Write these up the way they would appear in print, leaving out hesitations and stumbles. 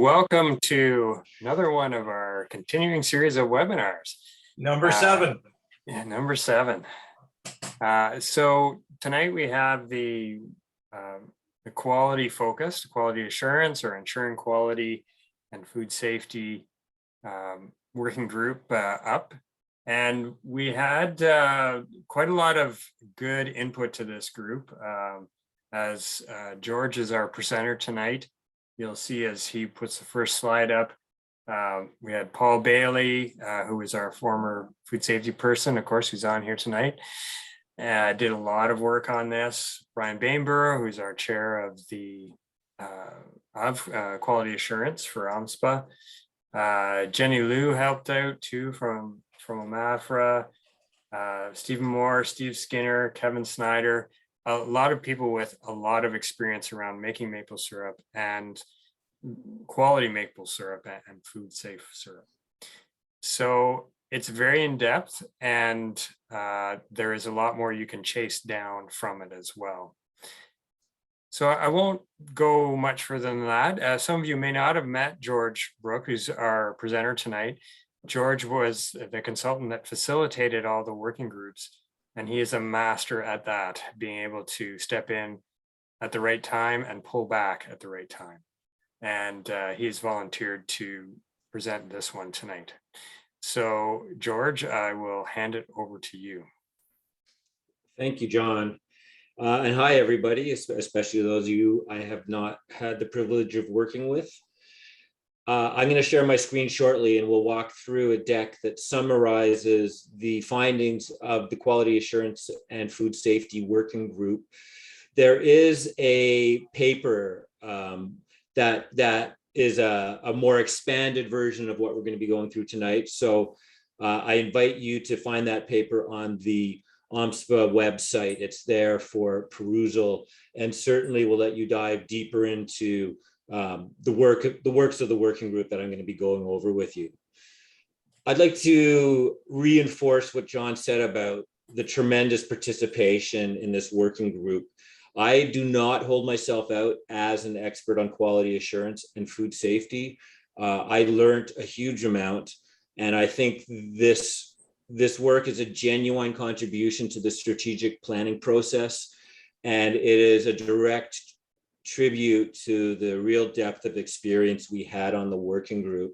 Welcome to another one of our continuing series of webinars. Number 7. Yeah, number 7. So tonight we have the quality focused, quality assurance or ensuring quality and food safety working group up. And we had quite a lot of good input to this group. As George is our presenter tonight, you'll see as he puts the first slide up, we had Paul Bailey, who is our former food safety person, of course, who's on here tonight. Did a lot of work on this. Brian Bainborough, who's our chair of the quality assurance for OMSPA. Jenny Liu helped out too from OMAFRA. Stephen Moore, Steve Skinner, Kevin Snyder. A lot of people with a lot of experience around making maple syrup and quality maple syrup and food safe syrup. So it's very in depth, and there is a lot more you can chase down from it as well. So I won't go much further than that. Some of you may not have met George Brook, who's our presenter tonight. George was the consultant that facilitated all the working groups. And he is a master at that, being able to step in at the right time and pull back at the right time. And he's volunteered to present this one tonight. So George, I will hand it over to you. Thank you, John. And hi, everybody, especially those of you I have not had the privilege of working with. I'm going to share my screen shortly, and we'll walk through a deck that summarizes the findings of the Quality Assurance and Food Safety Working Group. There is a paper that is a more expanded version of what we're going to be going through tonight. So I invite you to find that paper on the OMSPA website. It's there for perusal, and certainly will let you dive deeper into the works of the working group that I'm going to be going over with you. I'd like to reinforce what John said about the tremendous participation in this working group. I do not hold myself out as an expert on quality assurance and food safety. I learned a huge amount, and I think this work is a genuine contribution to the strategic planning process, and it is a direct tribute to the real depth of experience we had on the working group.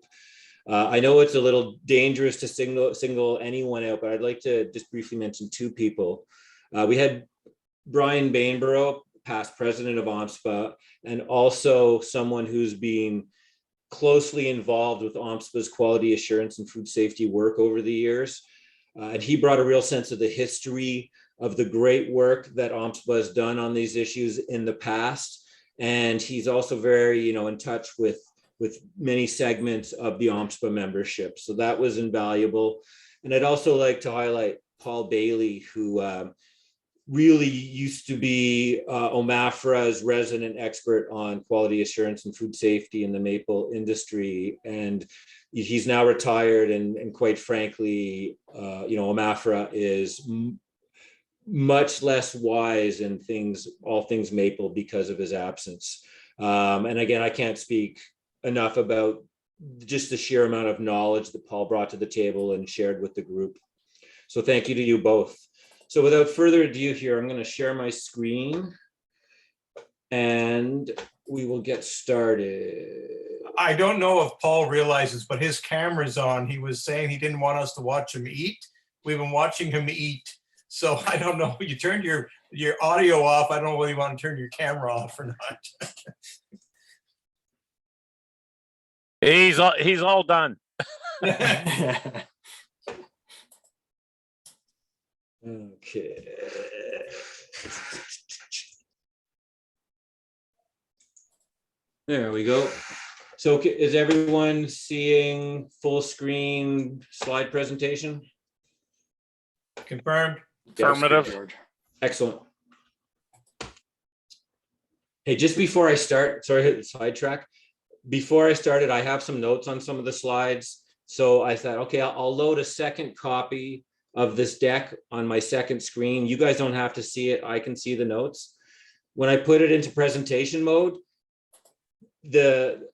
I know it's a little dangerous to single anyone out, but I'd like to just briefly mention 2 people. We had Brian Bainborough, past president of OMSPA, and also someone who's been closely involved with OMSPA's quality assurance and food safety work over the years. And he brought a real sense of the history of the great work that OMSPA has done on these issues in the past. And he's also very, in touch with many segments of the OMSPA membership. So that was invaluable. And I'd also like to highlight Paul Bailey, who really used to be OMAFRA's resident expert on quality assurance and food safety in the maple industry. And he's now retired. And quite frankly, OMAFRA is much less wise in all things maple because of his absence. And again, I can't speak enough about just the sheer amount of knowledge that Paul brought to the table and shared with the group. So thank you to you both. So without further ado here, I'm going to share my screen and we will get started. I don't know if Paul realizes, but his camera's on. He was saying he didn't want us to watch him eat. We've been watching him eat. So I don't know, you turned your audio off. I don't know whether you want to turn your camera off or not. He's all done. Okay. There we go. So is everyone seeing full screen slide presentation? Confirmed. Affirmative. George. Excellent. Hey, just before I start, sorry, hit the sidetrack. Before I started, I have some notes on some of the slides. So I thought, okay, I'll load a second copy of this deck on my second screen. You guys don't have to see it. I can see the notes. When I put it into presentation mode, the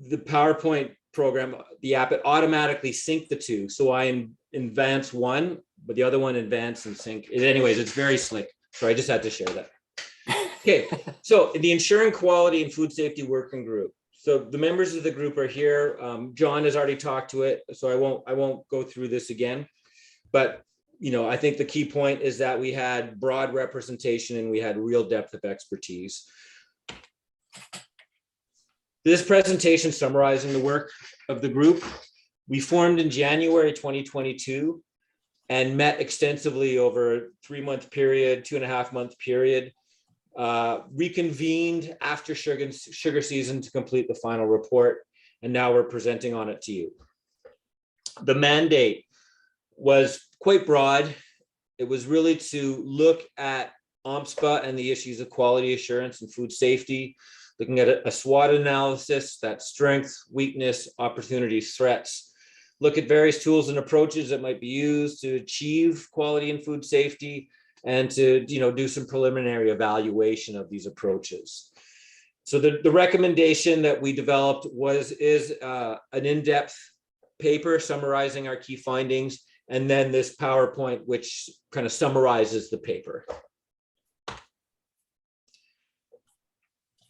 PowerPoint program, the app, it automatically sync the two. So I advance one, but the other one advance and sync. Anyways, it's very slick. So I just had to share that. Okay, so the Ensuring Quality and Food Safety Working Group. So the members of the group are here. John has already talked to it, so I won't go through this again. But I think the key point is that we had broad representation and we had real depth of expertise. This presentation summarizing the work of the group. We formed in January 2022 and met extensively over a 3-month period, 2.5-month period. Reconvened after sugar season to complete the final report, and now we're presenting on it to you. The mandate was quite broad. It was really to look at OMSPA and the issues of quality assurance and food safety, looking at a SWOT analysis, that strength, weakness, opportunities, threats, look at various tools and approaches that might be used to achieve quality and food safety, and to do some preliminary evaluation of these approaches. So the recommendation that we developed is an in-depth paper summarizing our key findings, and then this PowerPoint which kind of summarizes the paper.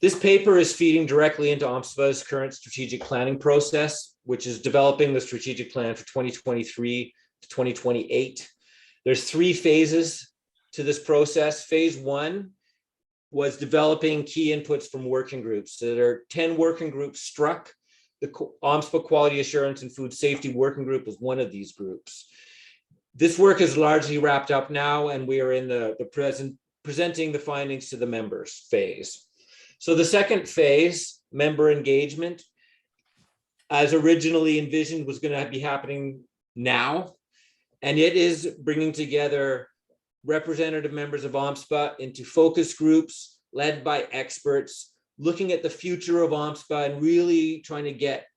This paper is feeding directly into OMSPA's current strategic planning process, which is developing the strategic plan for 2023 to 2028. There's 3 phases to this process. Phase 1 was developing key inputs from working groups. So there are 10 working groups struck. The OMSPA Quality Assurance and Food Safety Working Group was one of these groups. This work is largely wrapped up now, and we are in the presenting the findings to the members phase. So the second phase, member engagement, as originally envisioned, was going to be happening now, and it is bringing together representative members of OMSPA into focus groups led by experts, looking at the future of OMSPA and really trying to get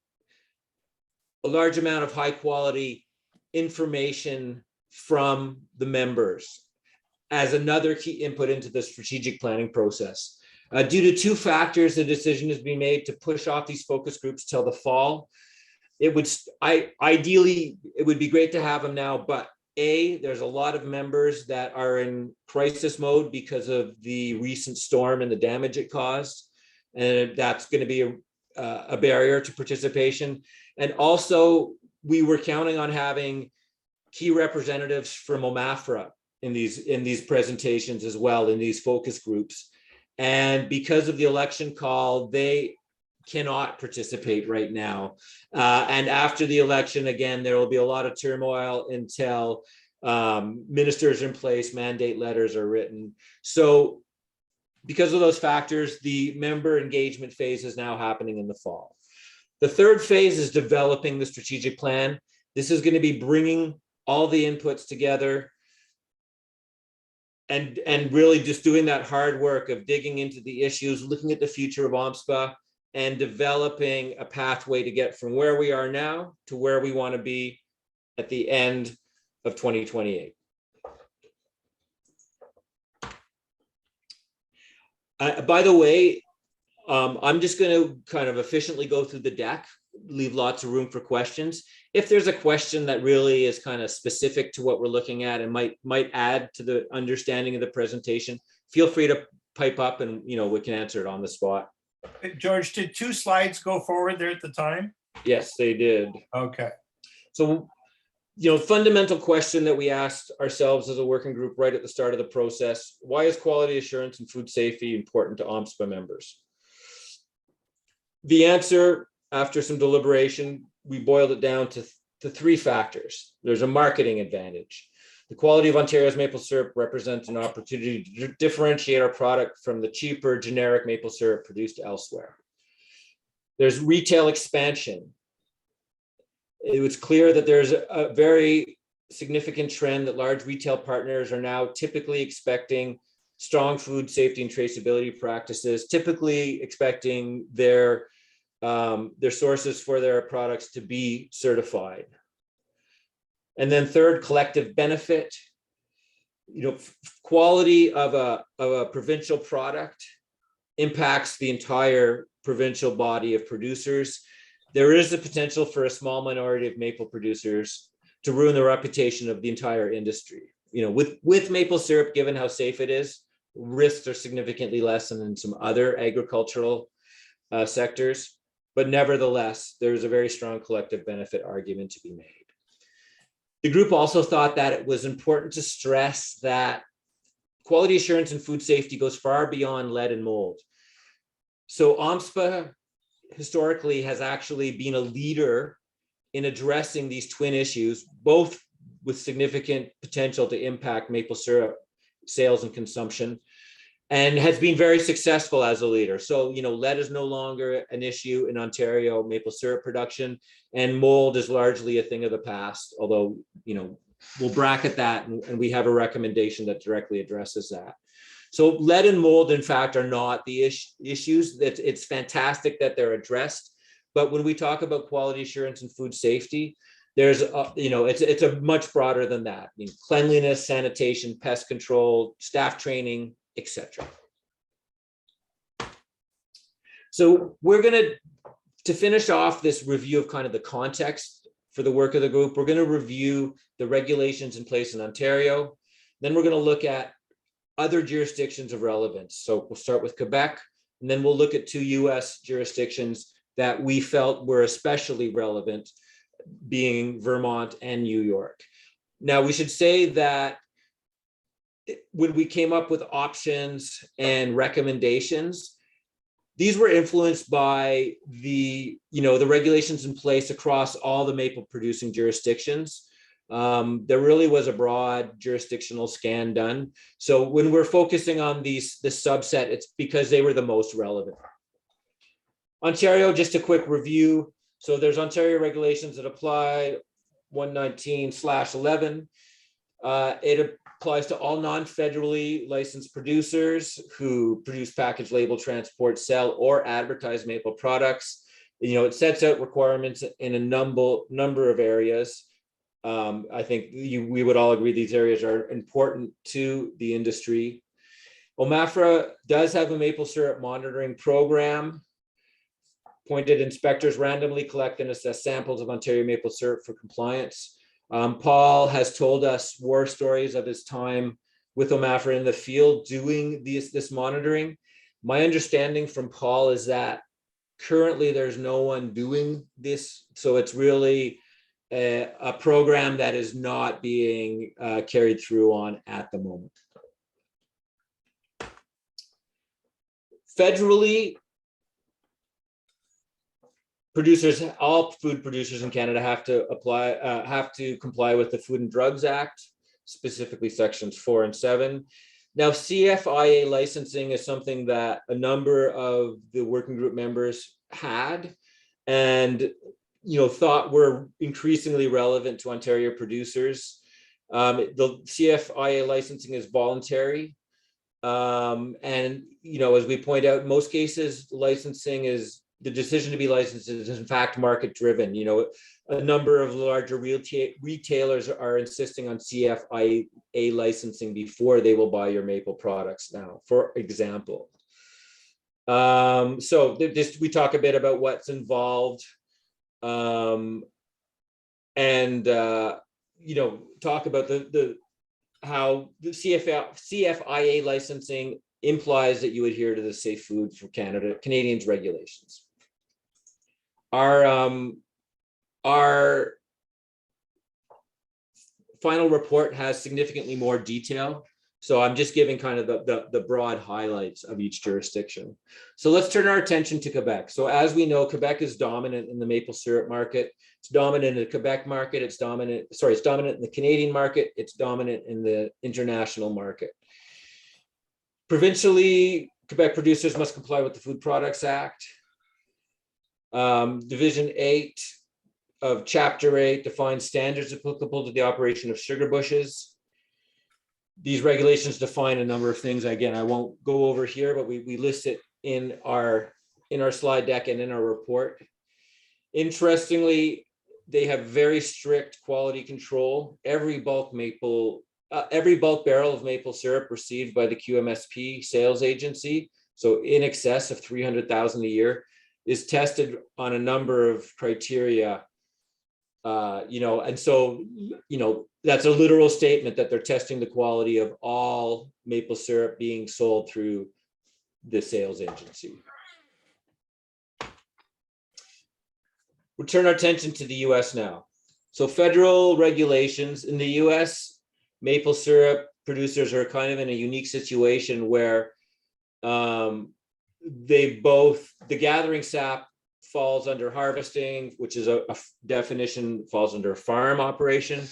a large amount of high quality information from the members as another key input into the strategic planning process. Due to 2 factors, the decision has been made to push off these focus groups till the fall. Ideally, it would be great to have them now, but there's a lot of members that are in crisis mode because of the recent storm and the damage it caused. And that's going to be a barrier to participation. And also, we were counting on having key representatives from OMAFRA in these presentations as well, in these focus groups. And because of the election call, they cannot participate right now. And after the election, again, there will be a lot of turmoil until ministers are in place, mandate letters are written. So because of those factors, the member engagement phase is now happening in the fall. The third phase is developing the strategic plan. This is going to be bringing all the inputs together and really just doing that hard work of digging into the issues, looking at the future of OMSPA, and developing a pathway to get from where we are now to where we want to be at the end of 2028. By the way, I'm just going to kind of efficiently go through the deck, leave lots of room for questions. If there's a question that really is kind of specific to what we're looking at and might add to the understanding of the presentation, feel free to pipe up and we can answer it on the spot. George, did 2 slides go forward there at the time? Yes, they did. Okay. So, fundamental question that we asked ourselves as a working group right at the start of the process: why is quality assurance and food safety important to OMSPA members? The answer, after some deliberation, we boiled it down to 3 factors. There's a marketing advantage. The quality of Ontario's maple syrup represents an opportunity to differentiate our product from the cheaper generic maple syrup produced elsewhere. There's retail expansion. It was clear that there's a very significant trend that large retail partners are now typically expecting strong food safety and traceability practices, typically expecting their sources for their products to be certified. And then third, collective benefit. Quality of a provincial product impacts the entire provincial body of producers. There is a potential for a small minority of maple producers to ruin the reputation of the entire industry. You know, with maple syrup, given how safe it is, risks are significantly less than in some other agricultural sectors. But nevertheless, there's a very strong collective benefit argument to be made. The group also thought that it was important to stress that quality assurance and food safety goes far beyond lead and mold. So OMSPA historically has actually been a leader in addressing these twin issues, both with significant potential to impact maple syrup sales and consumption, and has been very successful as a leader. So, you know, lead is no longer an issue in Ontario maple syrup production, and mold is largely a thing of the past, although, you know, we'll bracket that, and we have a recommendation that directly addresses that. So lead and mold, in fact, are not the issues. It's fantastic that they're addressed, but when we talk about quality assurance and food safety, there's you know, it's a much broader than that. I mean, cleanliness, sanitation, pest control, staff training, etc. So we're going to finish off this review of kind of the context for the work of the group, we're going to review the regulations in place in Ontario. Then we're going to look at other jurisdictions of relevance. So we'll start with Quebec, and then we'll look at 2 US jurisdictions that we felt were especially relevant, being Vermont and New York. Now, we should say that when we came up with options and recommendations, these were influenced by the regulations in place across all the maple producing jurisdictions. There really was a broad jurisdictional scan done. So when we're focusing on this subset, it's because they were the most relevant. Ontario, just a quick review. So there's Ontario regulations that apply, 119/11. It applies to all non-federally licensed producers who produce, package, label, transport, sell, or advertise maple products. You know, it sets out requirements in a number of areas. I think we would all agree these areas are important to the industry. OMSPA does have a maple syrup monitoring program. Appointed inspectors randomly collect and assess samples of Ontario maple syrup for compliance. Paul has told us war stories of his time with OMSPA in the field doing this monitoring. My understanding from Paul is that currently there's no one doing this, so it's really a program that is not being carried through on at the moment. Federally, all food producers in Canada have to comply with the Food and Drugs Act, specifically sections 4 and 7. Now, CFIA licensing is something that a number of the working group members had and thought were increasingly relevant to Ontario producers. The CFIA licensing is voluntary. And as we point out, in most cases, the decision to be licensed is in fact market driven. A number of larger retailers are insisting on CFIA licensing before they will buy your maple products now, for example. So we talk a bit about what's involved, and talk about how the CFIA licensing implies that you adhere to the Safe Food for Canadians regulations. Our final report has significantly more detail, so I'm just giving kind of the broad highlights of each jurisdiction. So let's turn our attention to Quebec. So as we know, Quebec is dominant in the maple syrup market. It's dominant in the Quebec market. It's dominant in the Canadian market. It's dominant in the international market. Provincially, Quebec producers must comply with the Food Products Act. Division 8 of Chapter 8 defines standards applicable to the operation of sugar bushes. These regulations define a number of things. Again, I won't go over here, but we list it in our slide deck and in our report. Interestingly, they have very strict quality control. Every bulk barrel of maple syrup received by the QMSP sales agency so in excess of 300,000 a year, is tested on a number of criteria. And so, that's a literal statement that they're testing the quality of all maple syrup being sold through the sales agency. We'll turn our attention to the US now. So federal regulations in the US, maple syrup producers are kind of in a unique situation where the gathering sap falls under harvesting, which is a definition, falls under a farm operation,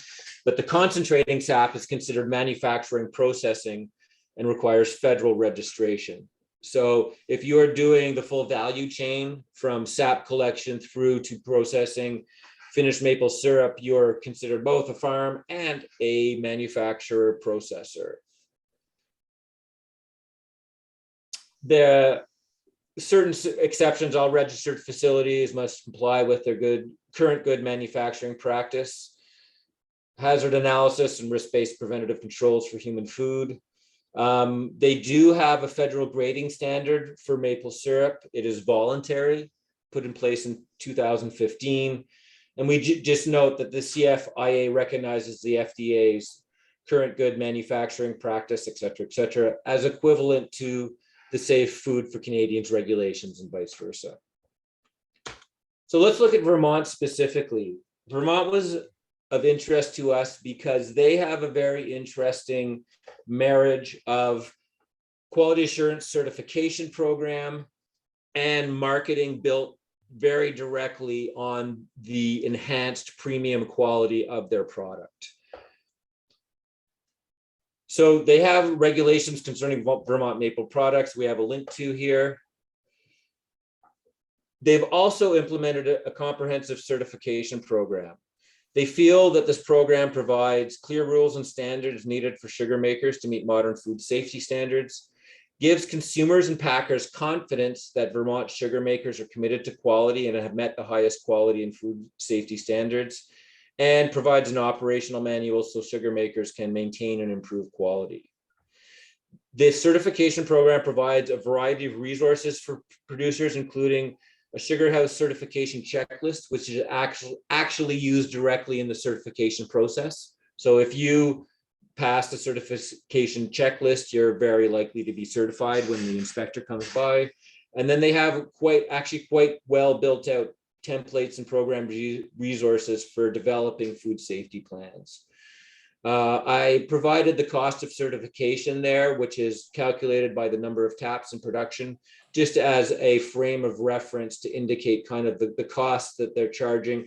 but the concentrating sap is considered manufacturing processing and requires federal registration. So if you are doing the full value chain from sap collection through to processing finished maple syrup, you're considered both a farm and a manufacturer processor. The certain exceptions, all registered facilities must comply with their current good manufacturing practice, hazard analysis and risk-based preventative controls for human food. They do have a federal grading standard for maple syrup. It is voluntary, put in place in 2015. And we just note that the CFIA recognizes the FDA's current good manufacturing practice, et cetera, as equivalent to the Safe Food for Canadians regulations and vice versa. So let's look at Vermont specifically. Vermont was of interest to us because they have a very interesting marriage of quality assurance certification program and marketing built very directly on the enhanced premium quality of their product. So they have regulations concerning Vermont maple products. We have a link to here. They've also implemented a comprehensive certification program. They feel that this program provides clear rules and standards needed for sugar makers to meet modern food safety standards, gives consumers and packers confidence that Vermont sugar makers are committed to quality and have met the highest quality and food safety standards, and provides an operational manual so sugar makers can maintain and improve quality. This certification program provides a variety of resources for producers, including a sugar house certification checklist, which is actually used directly in the certification process. So if you pass the certification checklist, you're very likely to be certified when the inspector comes by. And then they have quite well built out templates and program resources for developing food safety plans. I provided the cost of certification there, which is calculated by the number of taps in production, just as a frame of reference to indicate kind of the cost that they're charging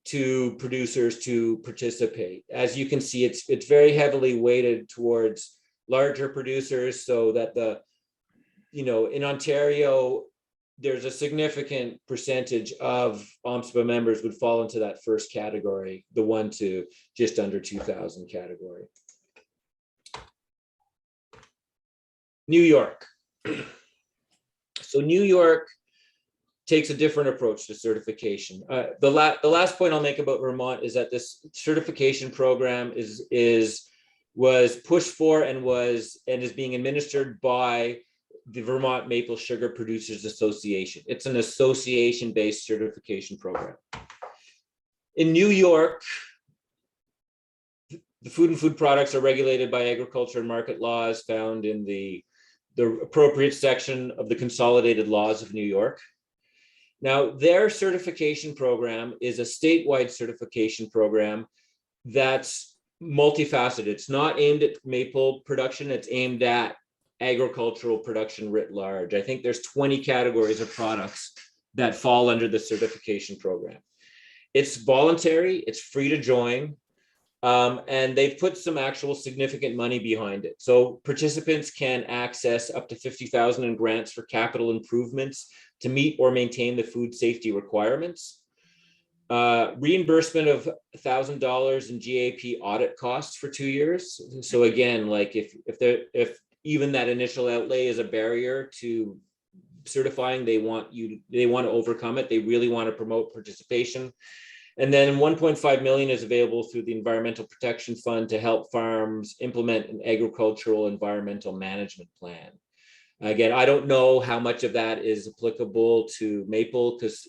to producers to participate. As you can see, it's very heavily weighted towards larger producers, so that in Ontario, there's a significant percentage of OMSPA members would fall into that first category, the 1 to just under 2,000 category. New York. So New York takes a different approach to certification. The last point I'll make about Vermont is that this certification program was pushed for and is being administered by the Vermont Maple Sugar Producers Association. It's an association-based certification program. In New York, the food and food products are regulated by agriculture and market laws found in the appropriate section of the Consolidated Laws of New York. Now, their certification program is a statewide certification program that's multifaceted. It's not aimed at maple production, it's aimed at agricultural production writ large. I think there's 20 categories of products that fall under the certification program. It's voluntary, it's free to join, and they've put some actual significant money behind it. So participants can access up to $50,000 in grants for capital improvements to meet or maintain the food safety requirements. Reimbursement of $1,000 in GAP audit costs for 2 years. So again, like if even that initial outlay is a barrier to certifying, they want to overcome it. They really want to promote participation. And then 1.5 million is available through the Environmental Protection Fund to help farms implement an agricultural environmental management plan. Again, I don't know how much of that is applicable to maple because,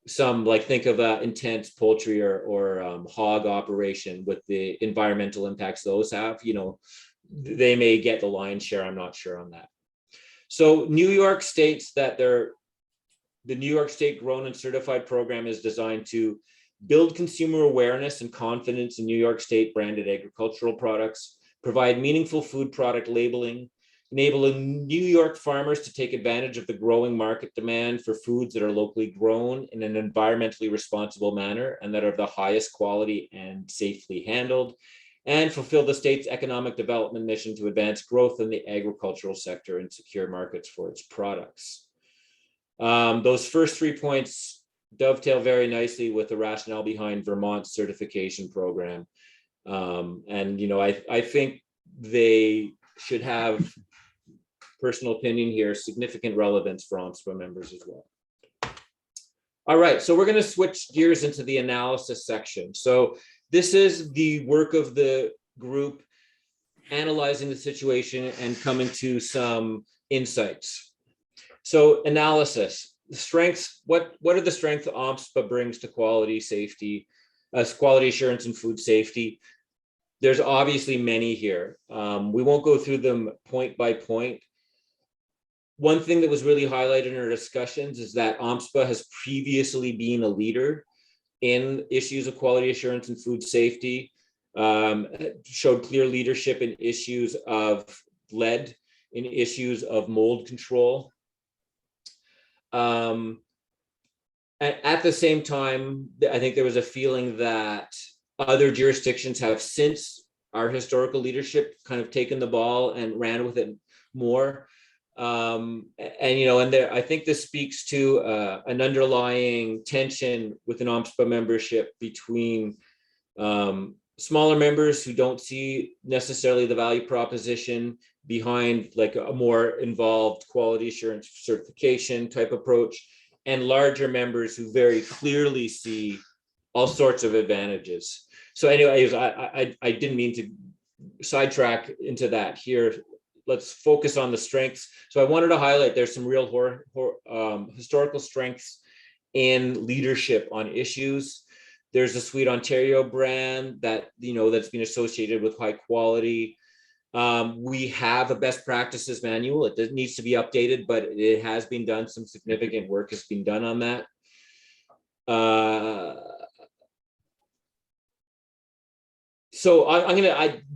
some like think of a intense poultry or hog operation with the environmental impacts those have, they may get the lion's share. I'm not sure on that. So New York states that the New York State Grown and Certified program is designed to build consumer awareness and confidence in New York State branded agricultural products, provide meaningful food product labeling, enabling New York farmers to take advantage of the growing market demand for foods that are locally grown in an environmentally responsible manner and that are of the highest quality and safely handled, and fulfill the state's economic development mission to advance growth in the agricultural sector and secure markets for its products. Those first 3 points dovetail very nicely with the rationale behind Vermont's certification program. I think they should have, personal opinion here, significant relevance for OMSPA members as well. All right, so we're going to switch gears into the analysis section. So this is the work of the group analyzing the situation and coming to some insights. So analysis, the strengths, what are the strengths OMSPA brings to quality safety, quality assurance and food safety? There's obviously many here. We won't go through them point by point. One thing that was really highlighted in our discussions is that OMSPA has previously been a leader in issues of quality assurance and food safety, showed clear leadership in issues of lead, in issues of mold control. At the same time, I think there was a feeling that other jurisdictions have, since our historical leadership, kind of taken the ball and ran with it more. I think this speaks to an underlying tension within OMSPA membership between smaller members who don't see necessarily the value proposition behind like a more involved quality assurance certification type approach, and larger members who very clearly see all sorts of advantages. So anyways, I didn't mean to sidetrack into that here. Let's focus on the strengths. So I wanted to highlight there's some real historical strengths in leadership on issues. There's a Sweet Ontario brand that, that's been associated with high quality. We have a best practices manual. It needs to be updated, but it has been done. Some significant work has been done on that. So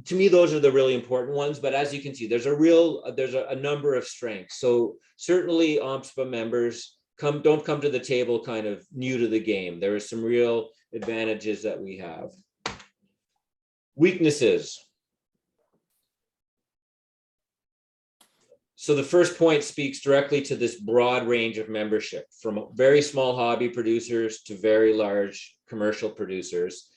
to me, those are the really important ones, but as you can see, there's a number of strengths. So certainly OMSPA members don't come to the table kind of new to the game. There are some real advantages that we have. Weaknesses. So the first point speaks directly to this broad range of membership, from very small hobby producers to very large commercial producers.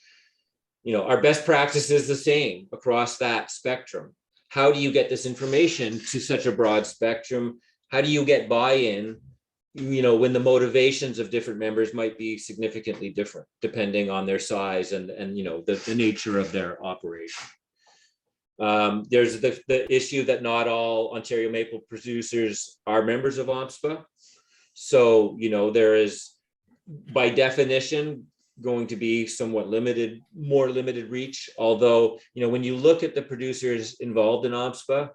Our best practice is the same across that spectrum. How do you get this information to such a broad spectrum? How do you get buy-in, when the motivations of different members might be significantly different, depending on their size and the nature of their operation. There's the issue that not all Ontario maple producers are members of OMSPA. So, there is, by definition, going to be somewhat more limited reach. Although, when you look at the producers involved in OMSPA,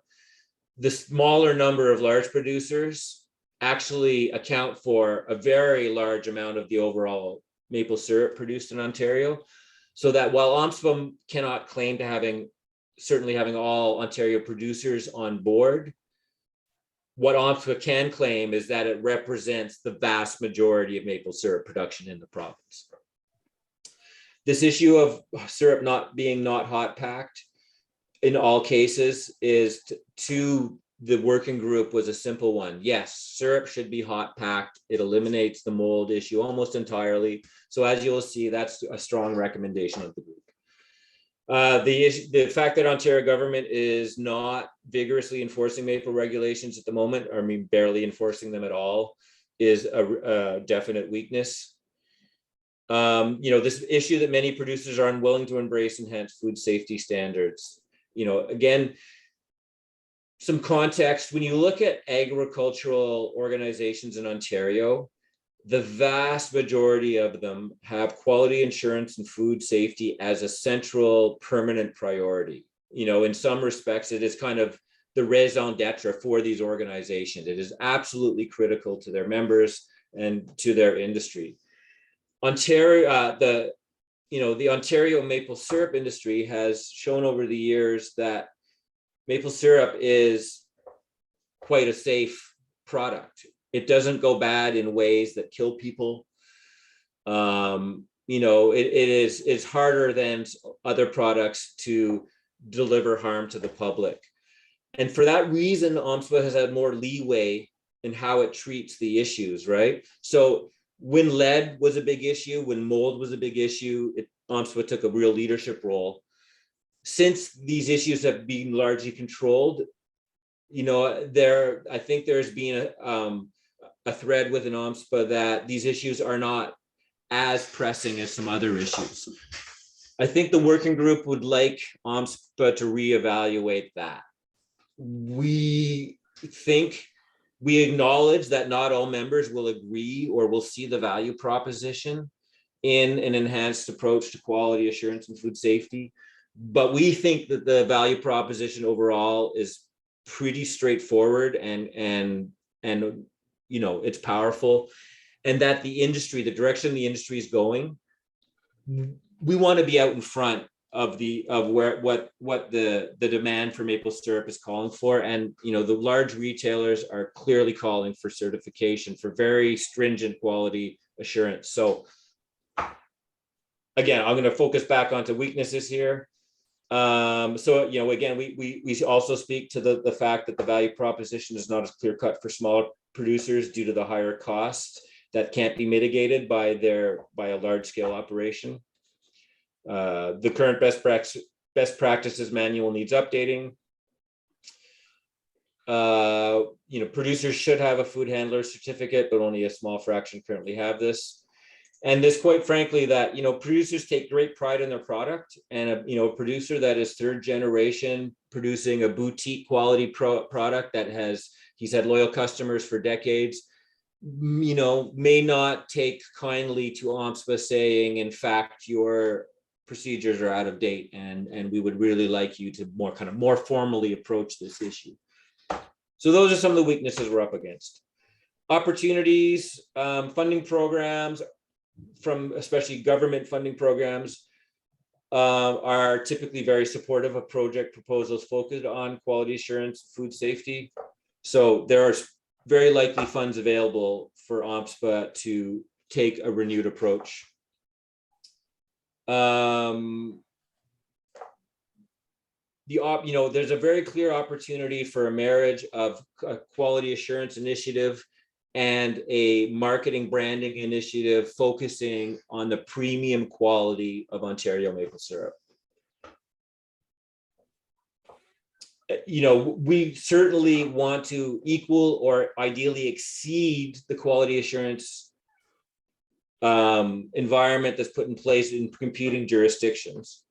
the smaller number of large producers actually account for a very large amount of the overall maple syrup produced in Ontario. So that while OMSPA cannot claim to certainly having all Ontario producers on board, what OMSPA can claim is that it represents the vast majority of maple syrup production in the province. This issue of syrup not being hot packed in all cases is to the working group was a simple one. Yes, syrup should be hot packed. It eliminates the mold issue almost entirely. So as you'll see, that's a strong recommendation of the group. The fact that Ontario government is not vigorously enforcing maple regulations at the moment, barely enforcing them at all, is a definite weakness. This issue that many producers are unwilling to embrace enhanced food safety standards. Again, some context, when you look at agricultural organizations in Ontario, the vast majority of them have quality assurance and food safety as a central permanent priority. You know, in some respects, it is kind of the raison d'etre for these organizations. It is absolutely critical to their members and to their industry. Ontario, the Ontario maple syrup industry has shown over the years that maple syrup is quite a safe product. It doesn't go bad in ways that kill people. It's harder than other products to deliver harm to the public. And for that reason, OMSPA has had more leeway in how it treats the issues, right? So when lead was a big issue, when mold was a big issue, OMSPA took a real leadership role. Since these issues have been largely controlled, I think there's been a thread within OMSPA that these issues are not as pressing as some other issues. I think the working group would like OMSPA to reevaluate that. We acknowledge that not all members will agree or will see the value proposition in an enhanced approach to quality assurance and food safety. But we think that the value proposition overall is pretty straightforward and it's powerful, and that the direction the industry is going, we want to be out in front of what the demand for maple syrup is calling for. And the large retailers are clearly calling for certification for very stringent quality assurance. So again, I'm going to focus back onto weaknesses here. Again, we also speak to the fact that the value proposition is not as clear cut for small producers due to the higher costs that can't be mitigated by a large scale operation. The current best practices manual needs updating. Producers should have a food handler certificate, but only a small fraction currently have this. And this, quite frankly, that producers take great pride in their product, and a producer that is third generation producing a boutique quality product that he's had loyal customers for decades, may not take kindly to OMSPA saying, in fact, your procedures are out of date, and we would really like you to more formally approach this issue. So those are some of the weaknesses we're up against. Opportunities, funding programs, from especially government funding programs, are typically very supportive of project proposals focused on quality assurance, food safety. So there are very likely funds available for OMSPA to take a renewed approach. There's a very clear opportunity for a marriage of a quality assurance initiative and a marketing branding initiative focusing on the premium quality of Ontario maple syrup. We certainly want to equal or ideally exceed the quality assurance environment that's put in place in competing jurisdictions.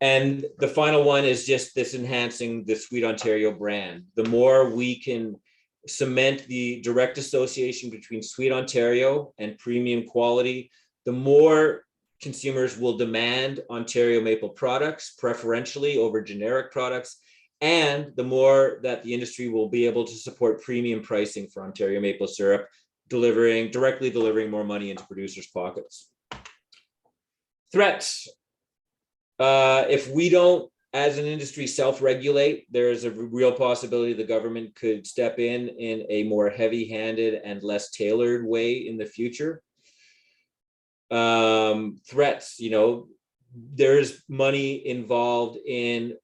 And the final one is just this enhancing the Sweet Ontario brand. The more we can cement the direct association between Sweet Ontario and premium quality, the more consumers will demand Ontario maple products, preferentially over generic products, and the more that the industry will be able to support premium pricing for Ontario maple syrup, directly delivering more money into producers' pockets. Threats. If we don't, as an industry, self-regulate, there's a real possibility the government could step in a more heavy-handed and less tailored way in the future. Threats, there's money involved in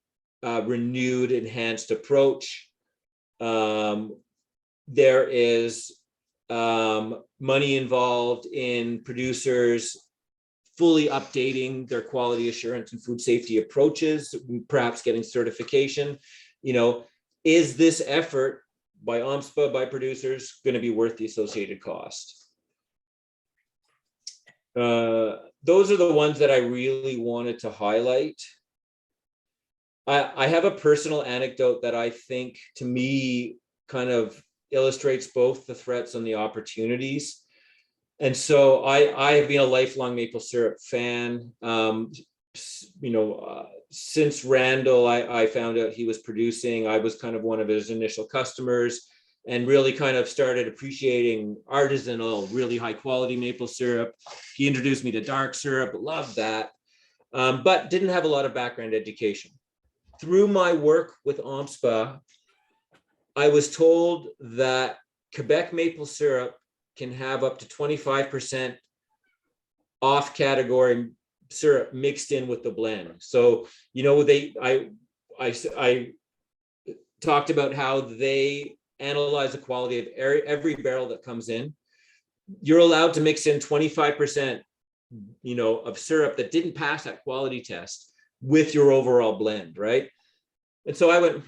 a renewed, enhanced approach. There is money involved in producers fully updating their quality assurance and food safety approaches, perhaps getting certification. Is this effort by OMSPA, by producers, going to be worth the associated cost? Those are the ones that I really wanted to highlight. I have a personal anecdote that I think to me kind of illustrates both the threats and the opportunities. And so I have been a lifelong maple syrup fan. Since Randall, I found out he was producing, I was kind of one of his initial customers and really kind of started appreciating artisanal, really high quality maple syrup. He introduced me to dark syrup, loved that, but didn't have a lot of background education. Through my work with OMSPA, I was told that Quebec maple syrup can have up to 25% off category syrup mixed in with the blend. So, I talked about how they analyze the quality of every barrel that comes in. You're allowed to mix in 25%, of syrup that didn't pass that quality test with your overall blend, right? And so I went,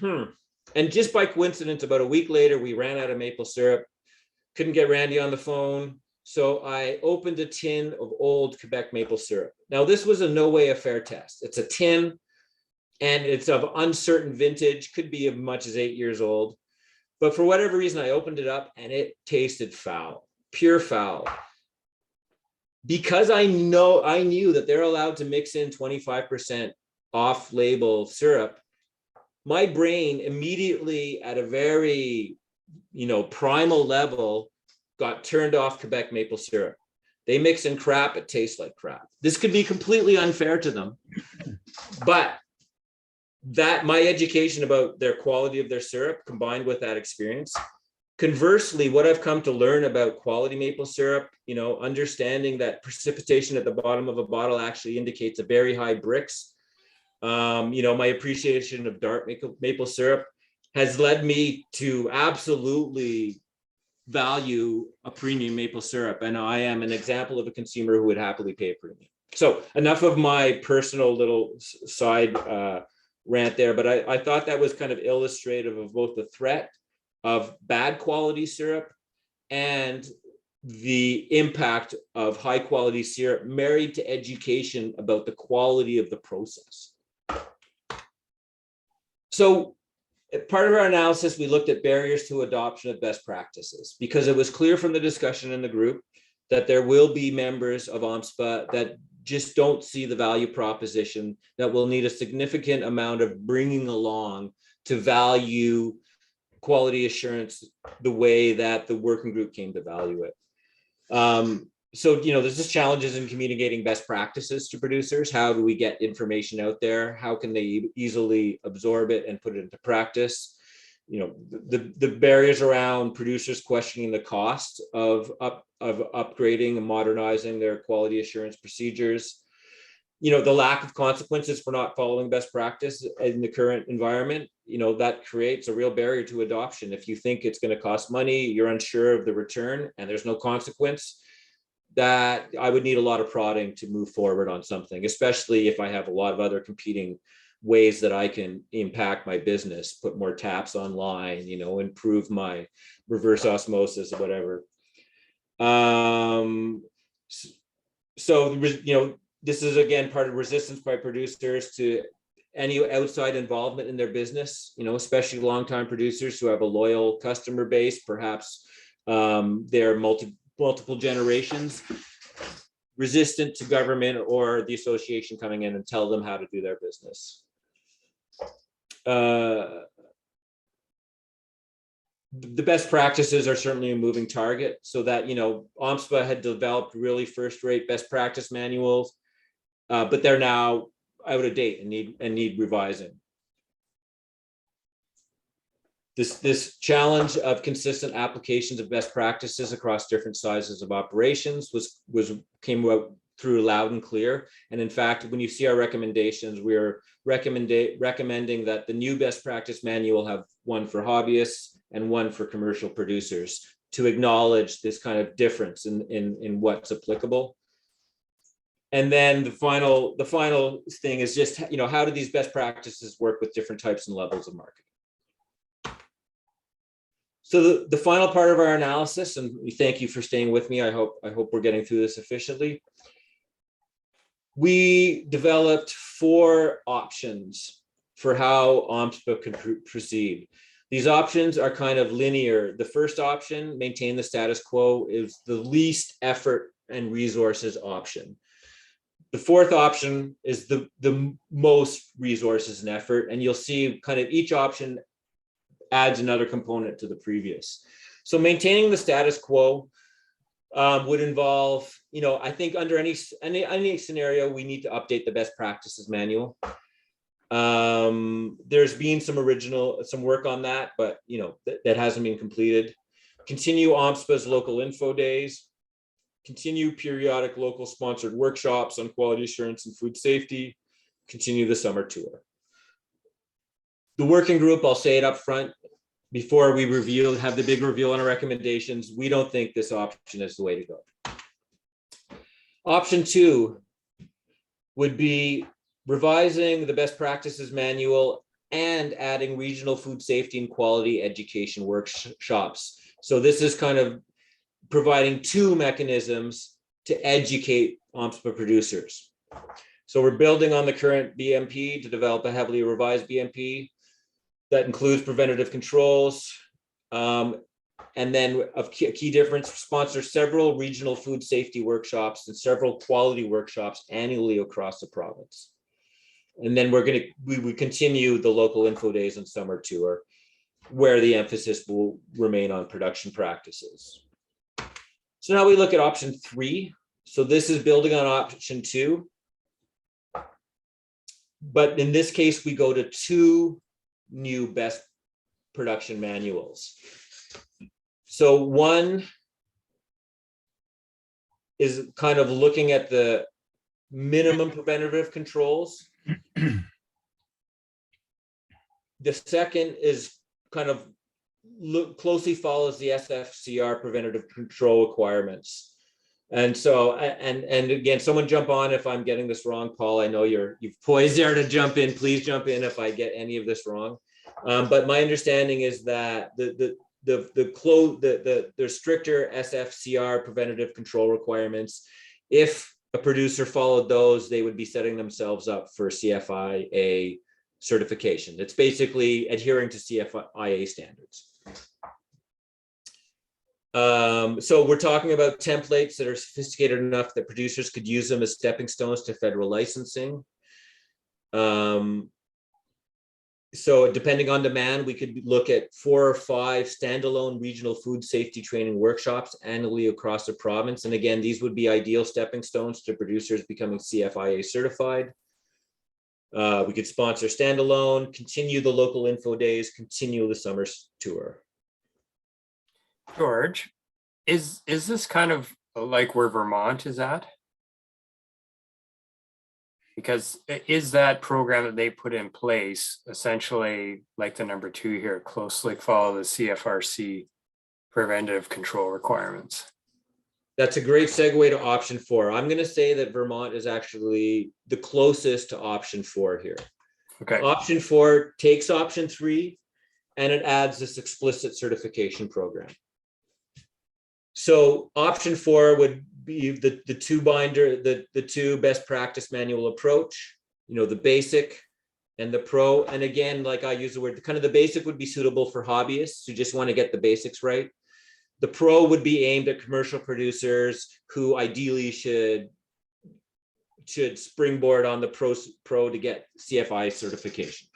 And just by coincidence, about a week later, we ran out of maple syrup. Couldn't get Randy on the phone. So I opened a tin of old Quebec maple syrup. Now, this was a no way affair test. It's a tin and it's of uncertain vintage, could be as much as 8 years old. But for whatever reason, I opened it up and it tasted foul, pure foul. Because I knew that they're allowed to mix in 25% off-label syrup, my brain immediately at a very, primal level got turned off Quebec maple syrup. They mix in crap, it tastes like crap. This could be completely unfair to them, but that my education about their quality of their syrup combined with that experience. Conversely, what I've come to learn about quality maple syrup, understanding that precipitation at the bottom of a bottle actually indicates a very high Brix. My appreciation of dark maple syrup has led me to absolutely value a premium maple syrup. And I am an example of a consumer who would happily pay a premium. So enough of my personal little side rant there, but I thought that was kind of illustrative of both the threat of bad quality syrup and the impact of high quality syrup married to education about the quality of the process. So part of our analysis, we looked at barriers to adoption of best practices because it was clear from the discussion in the group that there will be members of OMSPA that just don't see the value proposition, that will need a significant amount of bringing along to value quality assurance the way that the working group came to value it. So, there's just challenges in communicating best practices to producers. How do we get information out there? How can they easily absorb it and put it into practice? The barriers around producers questioning the cost of upgrading and modernizing their quality assurance procedures. The lack of consequences for not following best practice in the current environment, that creates a real barrier to adoption. If you think it's going to cost money, you're unsure of the return, and there's no consequence, that I would need a lot of prodding to move forward on something, especially if I have a lot of other competing ways that I can impact my business, put more taps online, improve my reverse osmosis or whatever. This is again part of resistance by producers to any outside involvement in their business, especially longtime producers who have a loyal customer base, perhaps they're multiple generations, resistant to government or the association coming in and tell them how to do their business. The best practices are certainly a moving target, so that OMSPA had developed really first-rate best practice manuals, but they're now out of date and need revising. This challenge of consistent applications of best practices across different sizes of operations came out through loud and clear. And in fact, when you see our recommendations, we're recommending that the new best practice manual have one for hobbyists and one for commercial producers to acknowledge this kind of difference in what's applicable. And then the final thing is just, how do these best practices work with different types and levels of marketing? So the final part of our analysis, and we thank you for staying with me. I hope we're getting through this efficiently. We developed 4 options for how OMSPA can proceed. These options are kind of linear. The first option, maintain the status quo, is the least effort and resources option. The fourth option is the most resources and effort, and you'll see kind of each option adds another component to the previous. So maintaining the status quo would involve, I think under any scenario, we need to update the best practices manual. There's been some work on that, but that hasn't been completed. Continue OMSPA's local info days. Continue periodic local sponsored workshops on quality assurance and food safety. Continue the summer tour. The working group, I'll say it up front before we have the big reveal on our recommendations. We don't think this option is the way to go. Option 2 would be revising the best practices manual and adding regional food safety and quality education workshops. So this is kind of providing 2 mechanisms to educate OMSPA producers. So we're building on the current BMP to develop a heavily revised BMP that includes preventative controls. And then of key difference, sponsor several regional food safety workshops and several quality workshops annually across the province. And then we continue the local info days and summer tour, where the emphasis will remain on production practices. So now we look at option 3. So this is building on option 2. But in this case, we go to 2 new best production manuals. So one is kind of looking at the minimum preventative controls. The second is kind of closely follows the SFCR preventative control requirements. And so, and again, someone jump on if I'm getting this wrong, Paul. I know you've poised there to jump in. Please jump in if I get any of this wrong. But my understanding is that the stricter SFCR preventative control requirements, if a producer followed those, they would be setting themselves up for CFIA certification. It's basically adhering to CFIA standards. So we're talking about templates that are sophisticated enough that producers could use them as stepping stones to federal licensing. So depending on demand, we could look at 4 or 5 standalone regional food safety training workshops annually across the province. And again, these would be ideal stepping stones to producers becoming CFIA certified. We could sponsor standalone, continue the local info days, continue the summer tour. George, is this kind of like where Vermont is at? Because is that program that they put in place essentially like the number 2 here, closely follow the CFRC preventive control requirements? That's a great segue to option 4. I'm going to say that Vermont is actually the closest to option 4 here. Okay. Option 4 takes option 3 and it adds this explicit certification program. So option 4 would be the 2 best practice manual approach, the basic and the pro. And again, like I use the word, kind of the basic would be suitable for hobbyists who just want to get the basics right. The pro would be aimed at commercial producers who ideally should springboard on the pro to get CFI certification.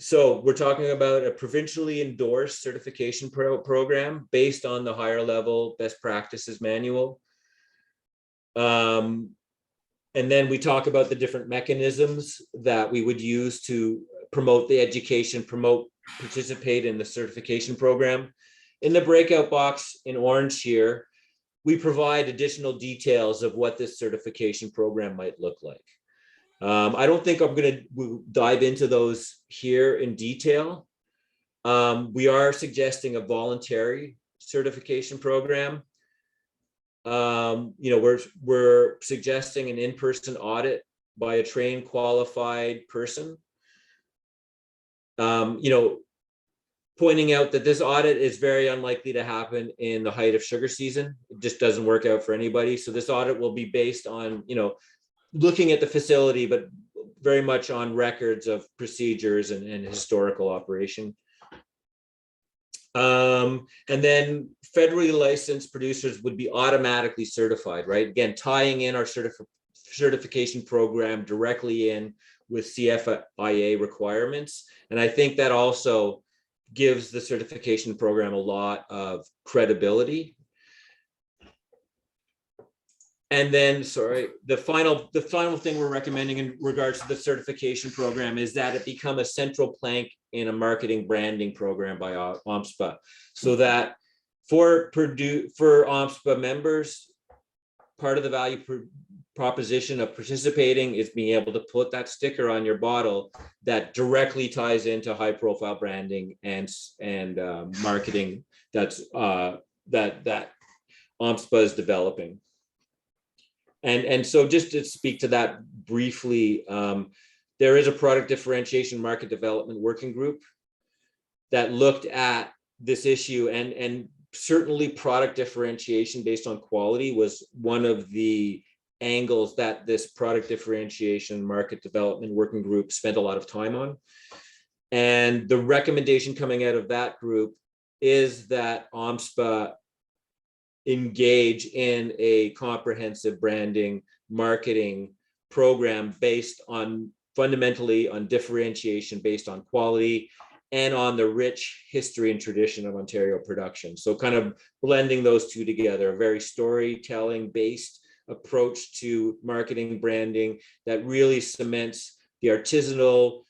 So we're talking about a provincially endorsed certification program based on the higher level best practices manual. And then we talk about the different mechanisms that we would use to promote the education, participate in the certification program. In the breakout box in orange here, we provide additional details of what this certification program might look like. I don't think I'm going to dive into those here in detail. We are suggesting a voluntary certification program. We're suggesting an in-person audit by a trained, qualified person. Pointing out that this audit is very unlikely to happen in the height of sugar season. It just doesn't work out for anybody. So this audit will be based on, looking at the facility, but very much on records of procedures and historical operation. And then federally licensed producers would be automatically certified, right? Again, tying in our certification program directly in with CFIA requirements. And I think that also gives the certification program a lot of credibility. And then, sorry, the final thing we're recommending in regards to the certification program is that it become a central plank in a marketing branding program by OMSPA, so that for OMSPA members, part of the value proposition of participating is being able to put that sticker on your bottle that directly ties into high profile branding and marketing that OMSPA is developing. And so just to speak to that briefly, there is a product differentiation market development working group that looked at this issue, and certainly product differentiation based on quality was one of the angles that this product differentiation market development working group spent a lot of time on. And the recommendation coming out of that group is that OMSPA engage in a comprehensive branding marketing program based on fundamentally on differentiation based on quality and on the rich history and tradition of Ontario production. So kind of blending those two together, a very storytelling based approach to marketing branding that really cements the artisanal,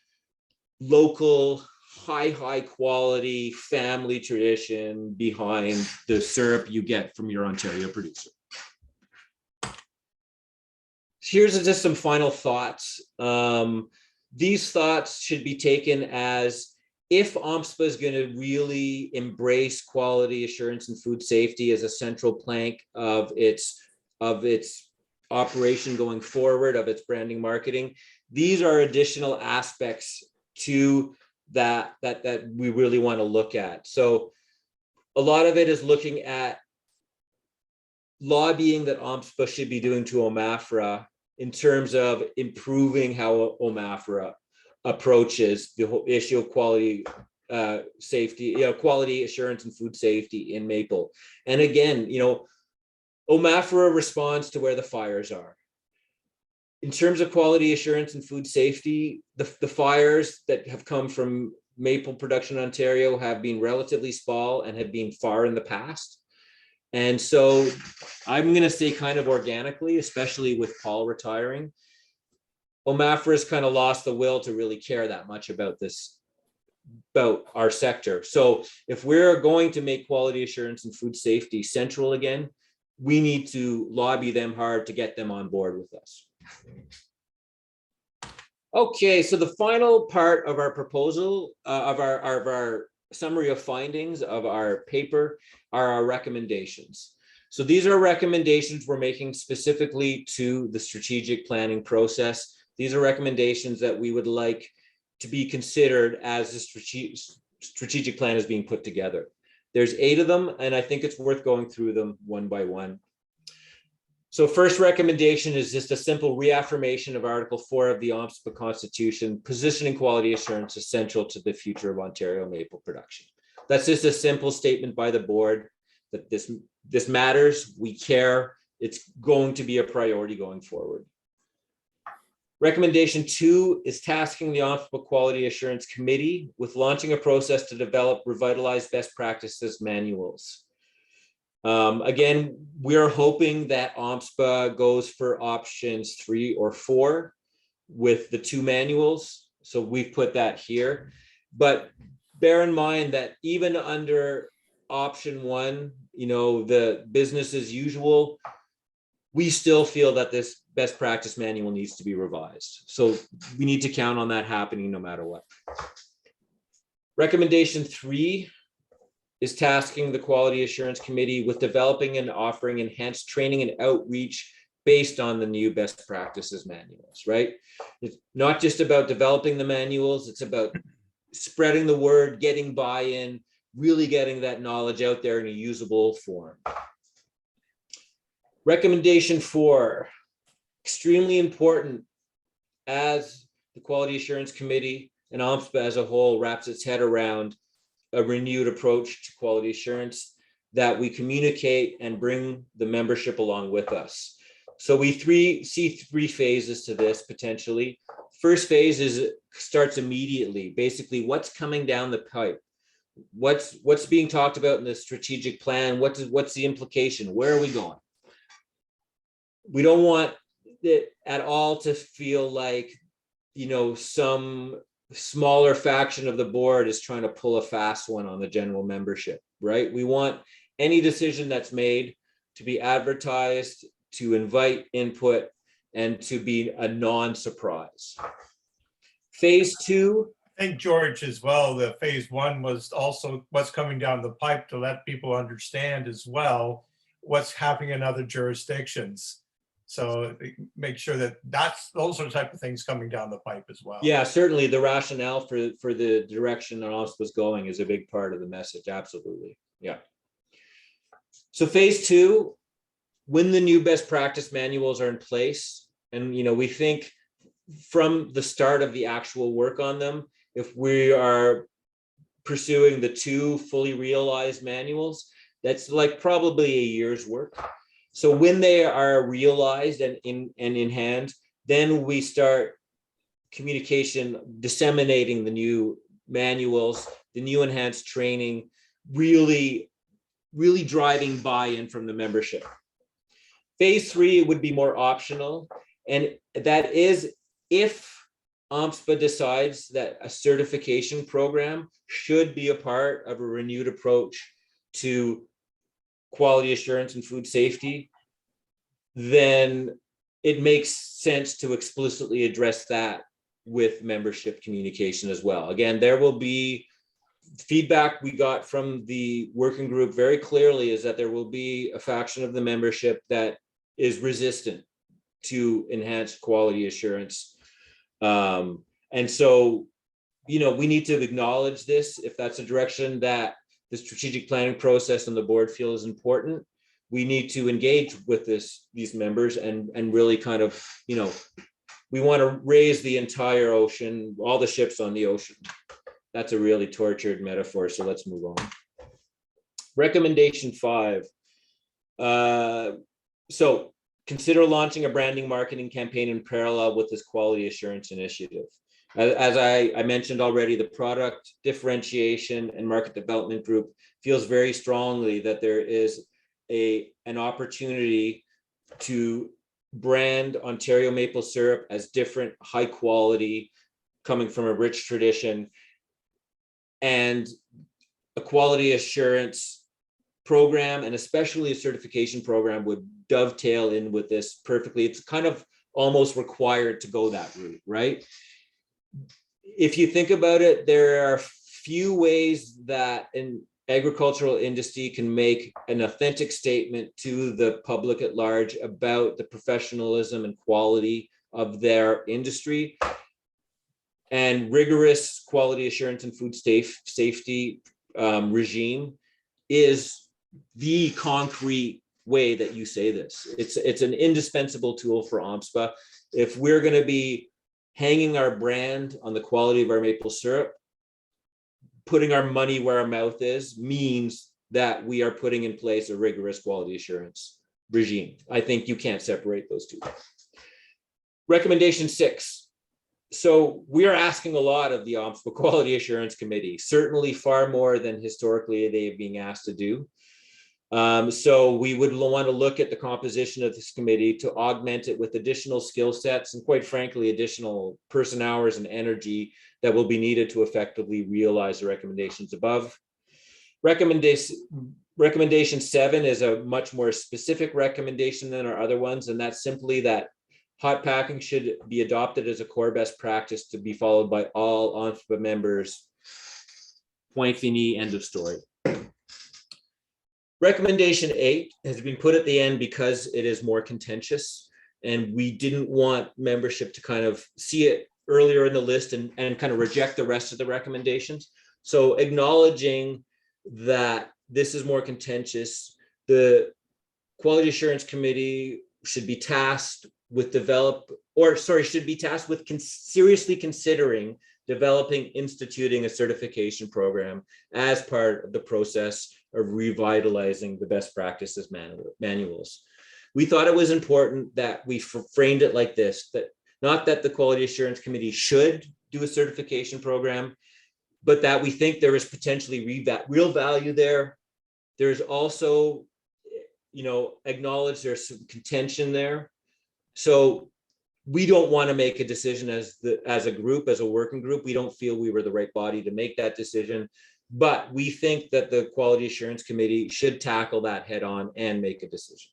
local, high quality family tradition behind the syrup you get from your Ontario producer. Here's just some final thoughts. These thoughts should be taken as if OMSPA is going to really embrace quality assurance and food safety as a central plank of its operation going forward, of its branding marketing, these are additional aspects to that we really want to look at. So a lot of it is looking at lobbying that OMSPA should be doing to OMAFRA in terms of improving how OMAFRA approaches the whole issue of quality safety, quality assurance and food safety in maple. And again, OMAFRA responds to where the fires are. In terms of quality assurance and food safety, the fires that have come from maple production in Ontario have been relatively small and have been far in the past. And so I'm going to say kind of organically, especially with Paul retiring, OMAFRA has kind of lost the will to really care that much about this, about our sector. So if we're going to make quality assurance and food safety central again, we need to lobby them hard to get them on board with us. Okay, so the final part of our proposal, of our summary of findings of our paper, are our recommendations. So these are recommendations we're making specifically to the strategic planning process. These are recommendations that we would like to be considered as the strategic plan is being put together. There's 8 of them, and I think it's worth going through them one by one. So first recommendation is just a simple reaffirmation of Article 4 of the OMSPA Constitution, positioning quality assurance essential to the future of Ontario maple production. That's just a simple statement by the board that this matters, we care, it's going to be a priority going forward. Recommendation 2 is tasking the OMSPA Quality Assurance Committee with launching a process to develop revitalized best practices manuals. Again, we're hoping that OMSPA goes for options 3 or 4 with the 2 manuals. So we've put that here, but bear in mind that even under option 1, the business as usual, we still feel that this best practice manual needs to be revised. So we need to count on that happening no matter what. Recommendation 3 is tasking the Quality Assurance Committee with developing and offering enhanced training and outreach based on the new best practices manuals, right? It's not just about developing the manuals, it's about spreading the word, getting buy-in, really getting that knowledge out there in a usable form. Recommendation 4, extremely important as the Quality Assurance Committee and OMSPA as a whole wraps its head around a renewed approach to quality assurance, that we communicate and bring the membership along with us. So we see three phases to this potentially. First phase starts immediately. Basically, what's coming down the pipe? What's being talked about in the strategic plan? What's the implication? Where are we going? We don't want it at all to feel like, some smaller faction of the board is trying to pull a fast one on the general membership, right? We want any decision that's made to be advertised, to invite input, and to be a non-surprise. Phase 2. I think, George, as well, the phase 1 was also what's coming down the pipe, to let people understand as well what's happening in other jurisdictions. So make sure that those are the type of things coming down the pipe as well. Yeah, certainly the rationale for the direction that OMSPA was going is a big part of the message. Absolutely. Yeah. So phase 2, when the new best practice manuals are in place, and we think from the start of the actual work on them, if we are pursuing the 2 fully realized manuals, that's like probably a year's work. So when they are realized and in hand, then we start communication, disseminating the new manuals, the new enhanced training, really driving buy-in from the membership. Phase 3 would be more optional, and that is if OMSPA decides that a certification program should be a part of a renewed approach to quality assurance and food safety, then it makes sense to explicitly address that with membership communication as well. Again, there will be feedback we got from the working group very clearly is that there will be a faction of the membership that is resistant to enhanced quality assurance. And so, we need to acknowledge this. If that's a direction that the strategic planning process and the board feel is important, we need to engage with these members and really kind of, we want to raise the entire ocean, all the ships on the ocean. That's a really tortured metaphor, so let's move on. Recommendation 5. So consider launching a branding marketing campaign in parallel with this quality assurance initiative. As I mentioned already, the product differentiation and market development group feels very strongly that there is an opportunity to brand Ontario maple syrup as different, high quality, coming from a rich tradition, and a quality assurance program, and especially a certification program, would dovetail in with this perfectly. It's kind of almost required to go that route, right? If you think about it, there are few ways that an agricultural industry can make an authentic statement to the public at large about the professionalism and quality of their industry. And rigorous quality assurance and food safety regime is the concrete way that you say this. It's an indispensable tool for OMSPA. If we're going to be hanging our brand on the quality of our maple syrup, putting our money where our mouth is means that we are putting in place a rigorous quality assurance regime. I think you can't separate those two. Recommendation 6. So we are asking a lot of the OMSPA Quality Assurance Committee, certainly far more than historically they've been asked to do. So we would want to look at the composition of this committee to augment it with additional skill sets and, quite frankly, additional person hours and energy that will be needed to effectively realize the recommendations above. Recommendation 7 is a much more specific recommendation than our other ones, and that's simply that hot packing should be adopted as a core best practice to be followed by all OMSPA members. Point fini, end of story. Recommendation 8 has been put at the end because it is more contentious, and we didn't want membership to kind of see it earlier in the list and kind of reject the rest of the recommendations. So acknowledging that this is more contentious, the Quality Assurance Committee should be tasked with should be tasked with seriously considering developing, instituting a certification program as part of the process of revitalizing the best practices manuals. We thought it was important that we framed it like this, that not that the Quality Assurance Committee should do a certification program, but that we think there is potentially real value there. There's also, acknowledge there's some contention there. So we don't want to make a decision as a group, as a working group. We don't feel we were the right body to make that decision, but we think that the Quality Assurance Committee should tackle that head on and make a decision.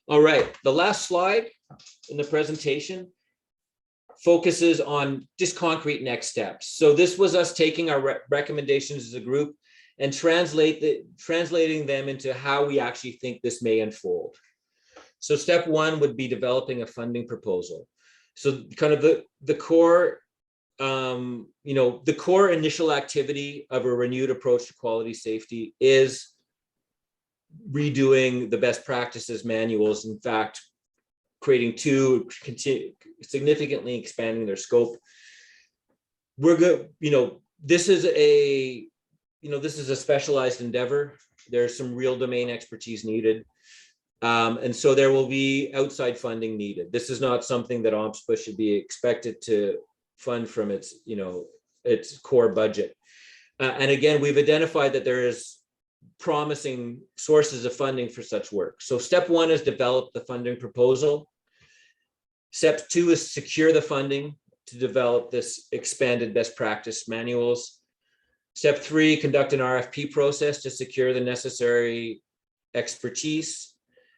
All right, the last slide in the presentation focuses on just concrete next steps. So this was us taking our recommendations as a group and translating them into how we actually think this may unfold. So step one would be developing a funding proposal. So kind of the core, the core initial activity of a renewed approach to quality safety is redoing the best practices manuals. In fact, creating two, significantly expanding their scope. We're good. This is a specialized endeavor. There's some real domain expertise needed. And so there will be outside funding needed. This is not something that OMSPA should be expected to fund from its core budget. And again, we've identified that there is promising sources of funding for such work. So step one is develop the funding proposal. Step two is secure the funding to develop this expanded best practice manuals. Step three, conduct an RFP process to secure the necessary expertise.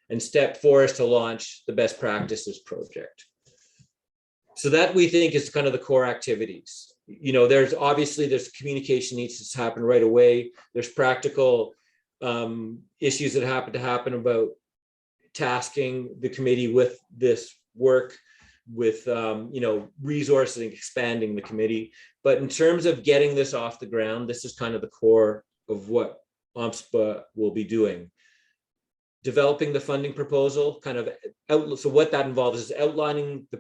And step four is to launch the best practices project. So that we think is kind of the core activities. There's communication needs to happen right away. There's practical issues that happen about tasking the committee with this work, with resourcing, expanding the committee. But in terms of getting this off the ground, this is kind of the core of what OMSPA will be doing. Developing the funding proposal, so what that involves is outlining the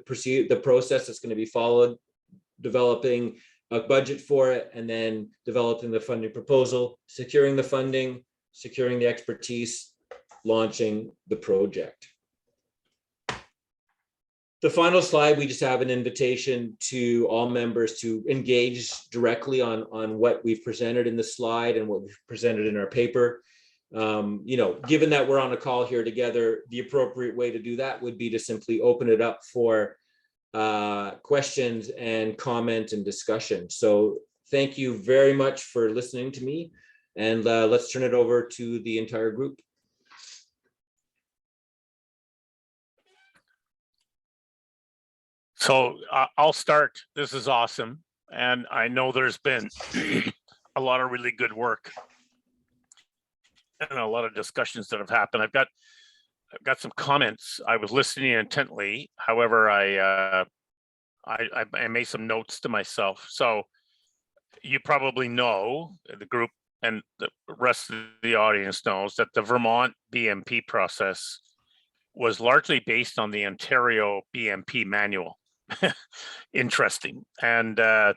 process that's going to be followed, developing a budget for it, and then developing the funding proposal, securing the funding, securing the expertise, launching the project. The final slide, we just have an invitation to all members to engage directly on what we've presented in the slide and what we've presented in our paper. Given that we're on a call here together, the appropriate way to do that would be to simply open it up for questions and comment and discussion. So thank you very much for listening to me, and let's turn it over to the entire group. So I'll start. This is awesome. And I know there's been a lot of really good work and a lot of discussions that have happened. I've got some comments. I was listening intently. However, I made some notes to myself. So you probably know, the group and the rest of the audience knows, that the Vermont BMP process was largely based on the Ontario BMP manual. Interesting. And the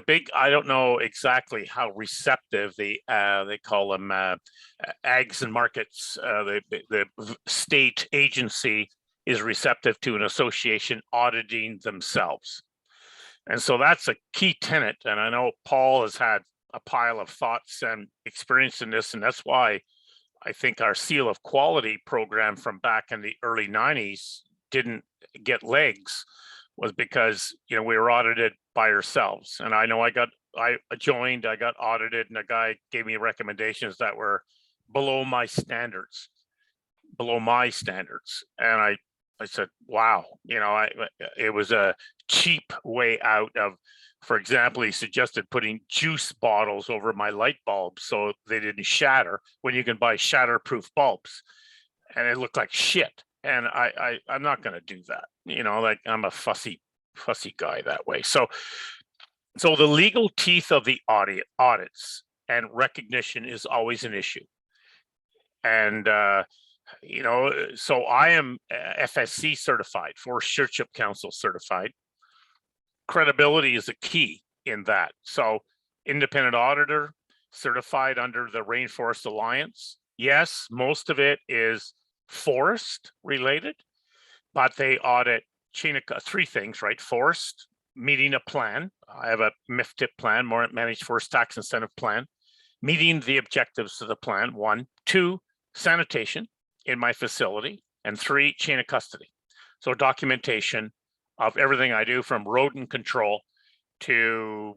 big, I don't know exactly how receptive they call them ags and markets, the state agency is receptive to an association auditing themselves. And so that's a key tenet. And I know Paul has had a pile of thoughts and experience in this, and that's why I think our seal of quality program from back in the early 90s didn't get legs, was because we were audited by ourselves. And I know I got audited, and a guy gave me recommendations that were below my standards. And I said, wow, it was a cheap way out of, for example, he suggested putting juice bottles over my light bulbs so they didn't shatter, when you can buy shatterproof bulbs. And it looked like shit. And I'm not going to do that. I'm a fussy guy that way. So the legal teeth of the audits and recognition is always an issue. And So I am FSC certified, Forest Stewardship Council certified. Credibility is a key in that. So independent auditor certified under the Rainforest Alliance. Yes, most of it is forest related, but they audit three things, right? Forest, meeting a plan. I have a MIFTIP plan, more managed forest tax incentive plan, meeting the objectives of the plan, 1, 2, sanitation in my facility, and 3, chain of custody. So documentation of everything I do, from rodent control to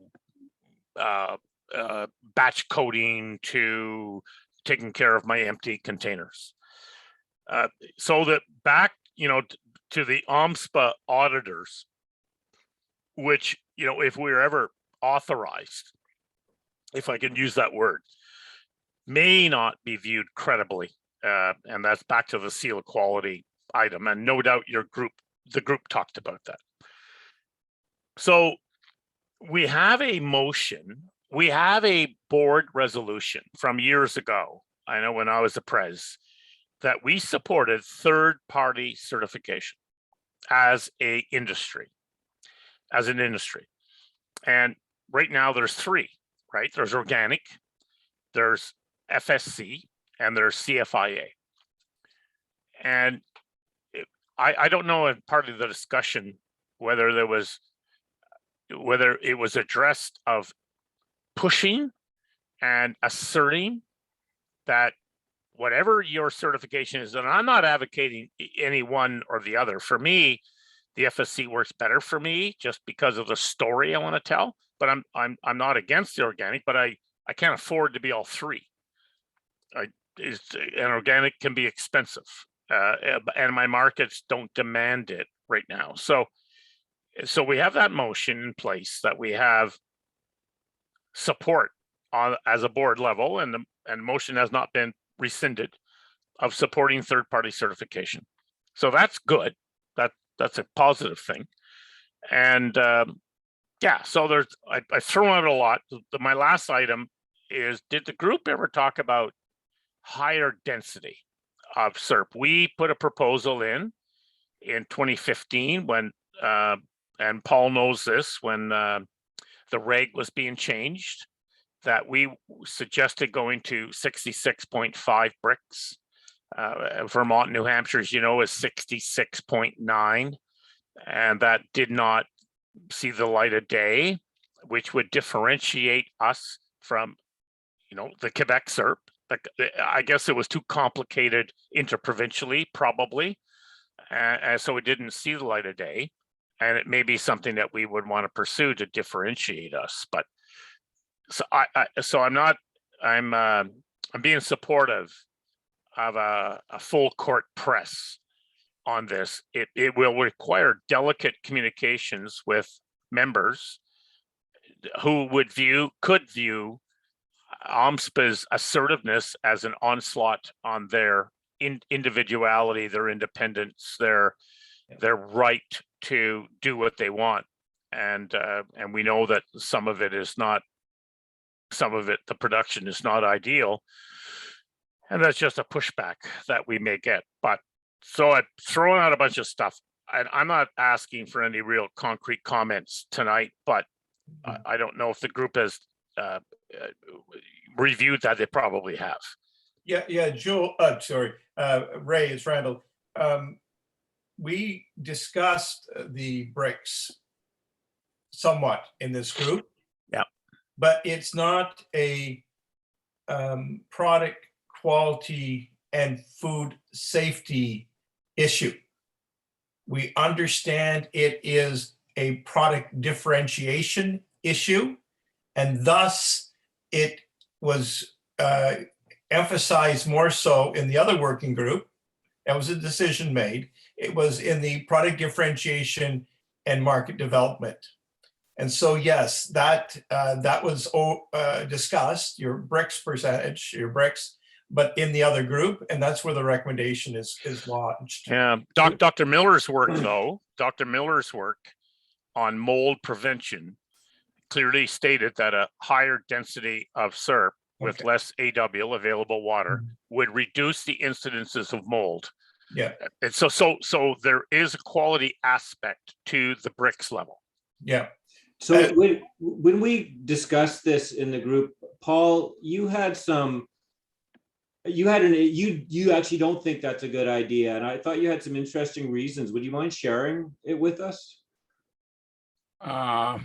batch coding to taking care of my empty containers. So that back, to the OMSPA auditors, which, if we're ever authorized, if I can use that word, may not be viewed credibly. And that's back to the seal of quality item. And no doubt the group talked about that. So we have a motion, we have a board resolution from years ago. I know when I was the pres, that we supported third-party certification as an industry. And right now there's 3, right? There's organic, there's FSC, and there's CFIA. And I don't know, in part of the discussion, whether it was addressed of pushing and asserting that whatever your certification is, and I'm not advocating any one or the other. For me, the FSC works better for me just because of the story I want to tell. But I'm not against the organic, but I can't afford to be all 3. An organic can be expensive, and my markets don't demand it right now. So we have that motion in place, that we have support on as a board level, and the motion has not been rescinded, of supporting third-party certification. So that's good. That's a positive thing. And yeah, so I've thrown out a lot. My last item is, did the group ever talk about higher density of SERP? We put a proposal in 2015 when, and Paul knows this, when the reg was being changed, that we suggested going to 66.5 bricks. Vermont, New Hampshire, as you know, is 66.9, and that did not see the light of day, which would differentiate us from, the Quebec SERP. I guess it was too complicated interprovincially, probably, and so it didn't see the light of day. And it may be something that we would want to pursue to differentiate us. But I'm being supportive of a full court press on this. It will require delicate communications with members who could view OMSPA's assertiveness as an onslaught on their individuality, their independence, their right to do what they want. And we know that some of it, the production is not ideal. And that's just a pushback that we may get. But so I'm throwing out a bunch of stuff. And I'm not asking for any real concrete comments tonight, but I don't know if the group has reviewed that. They probably have. Yeah, Joel, Ray, it's Randall. We discussed the bricks somewhat in this group. Yeah. But it's not a product quality and food safety issue. We understand it is a product differentiation issue, and thus it was emphasized more so in the other working group. That was a decision made. It was in the product differentiation and market development. And so, yes, that was discussed, your bricks percentage, but in the other group, and that's where the recommendation is lodged. Yeah, Dr. Miller's work, though, on mold prevention clearly stated that a higher density of SERP with Okay. less AW, available water, would reduce the incidences of mold. Yeah, And so there is a quality aspect to the bricks level. yeah. So when we discussed this in the group, Paul, you actually don't think that's a good idea, and I thought you had some interesting reasons. Would you mind sharing it with us? I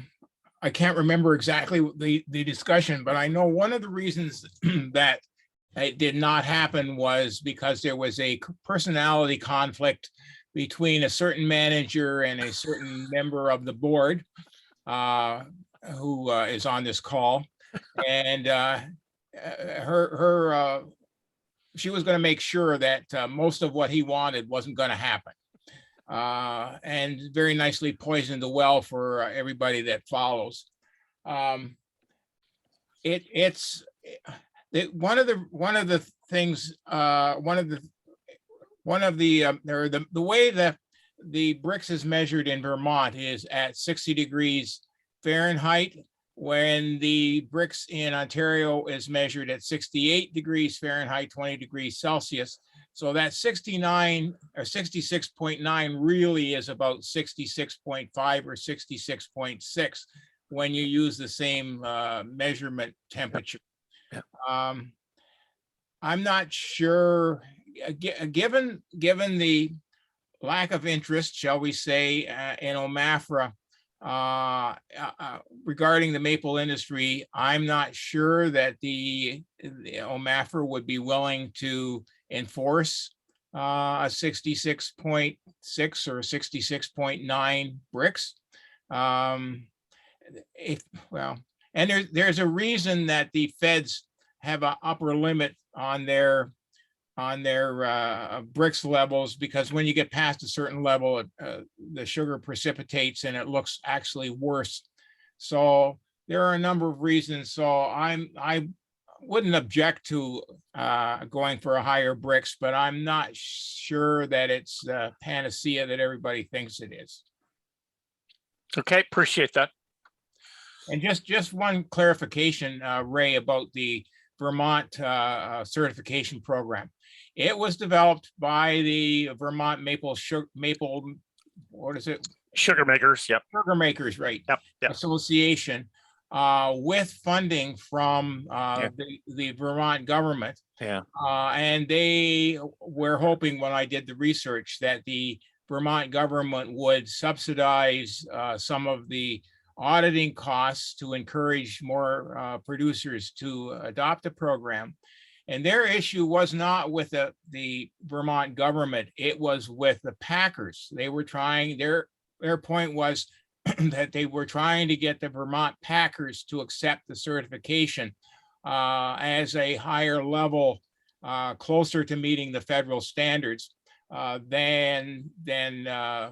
can't remember exactly the discussion, but I know one of the reasons that it did not happen was because there was a personality conflict between a certain manager and a certain member of the board who is on this call. And she was going to make sure that most of what he wanted wasn't going to happen. And very nicely poisoned the well for everybody that follows. One of the way that the bricks is measured in Vermont is at 60 degrees Fahrenheit, when the bricks in Ontario is measured at 68 degrees Fahrenheit, 20 degrees Celsius. So that 69 or 66.9 really is about 66.5 or 66.6 when you use the same measurement temperature. I'm not sure, given the lack of interest, shall we say, in OMAFRA regarding the maple industry, I'm not sure that the OMAFRA would be willing to enforce a 66.6 or 66.9 bricks. And there's a reason that the feds have an upper limit on their bricks levels, because when you get past a certain level, the sugar precipitates and it looks actually worse. So there are a number of reasons. So I wouldn't object to going for a higher bricks, but I'm not sure that it's the panacea that everybody thinks it is. Okay, appreciate that. And just one clarification, Ray, about the Vermont certification program. It was developed by the Vermont maple, what is it? Sugar makers, yep. Sugar makers, right? Yep. Association, with funding from the Vermont government. Yeah. And they were hoping, when I did the research, that the Vermont government would subsidize some of the auditing costs to encourage more producers to adopt the program. And their issue was not with the Vermont government, it was with the packers. They were trying, their point was that they were trying to get the Vermont packers to accept the certification as a higher level, closer to meeting the federal standards than a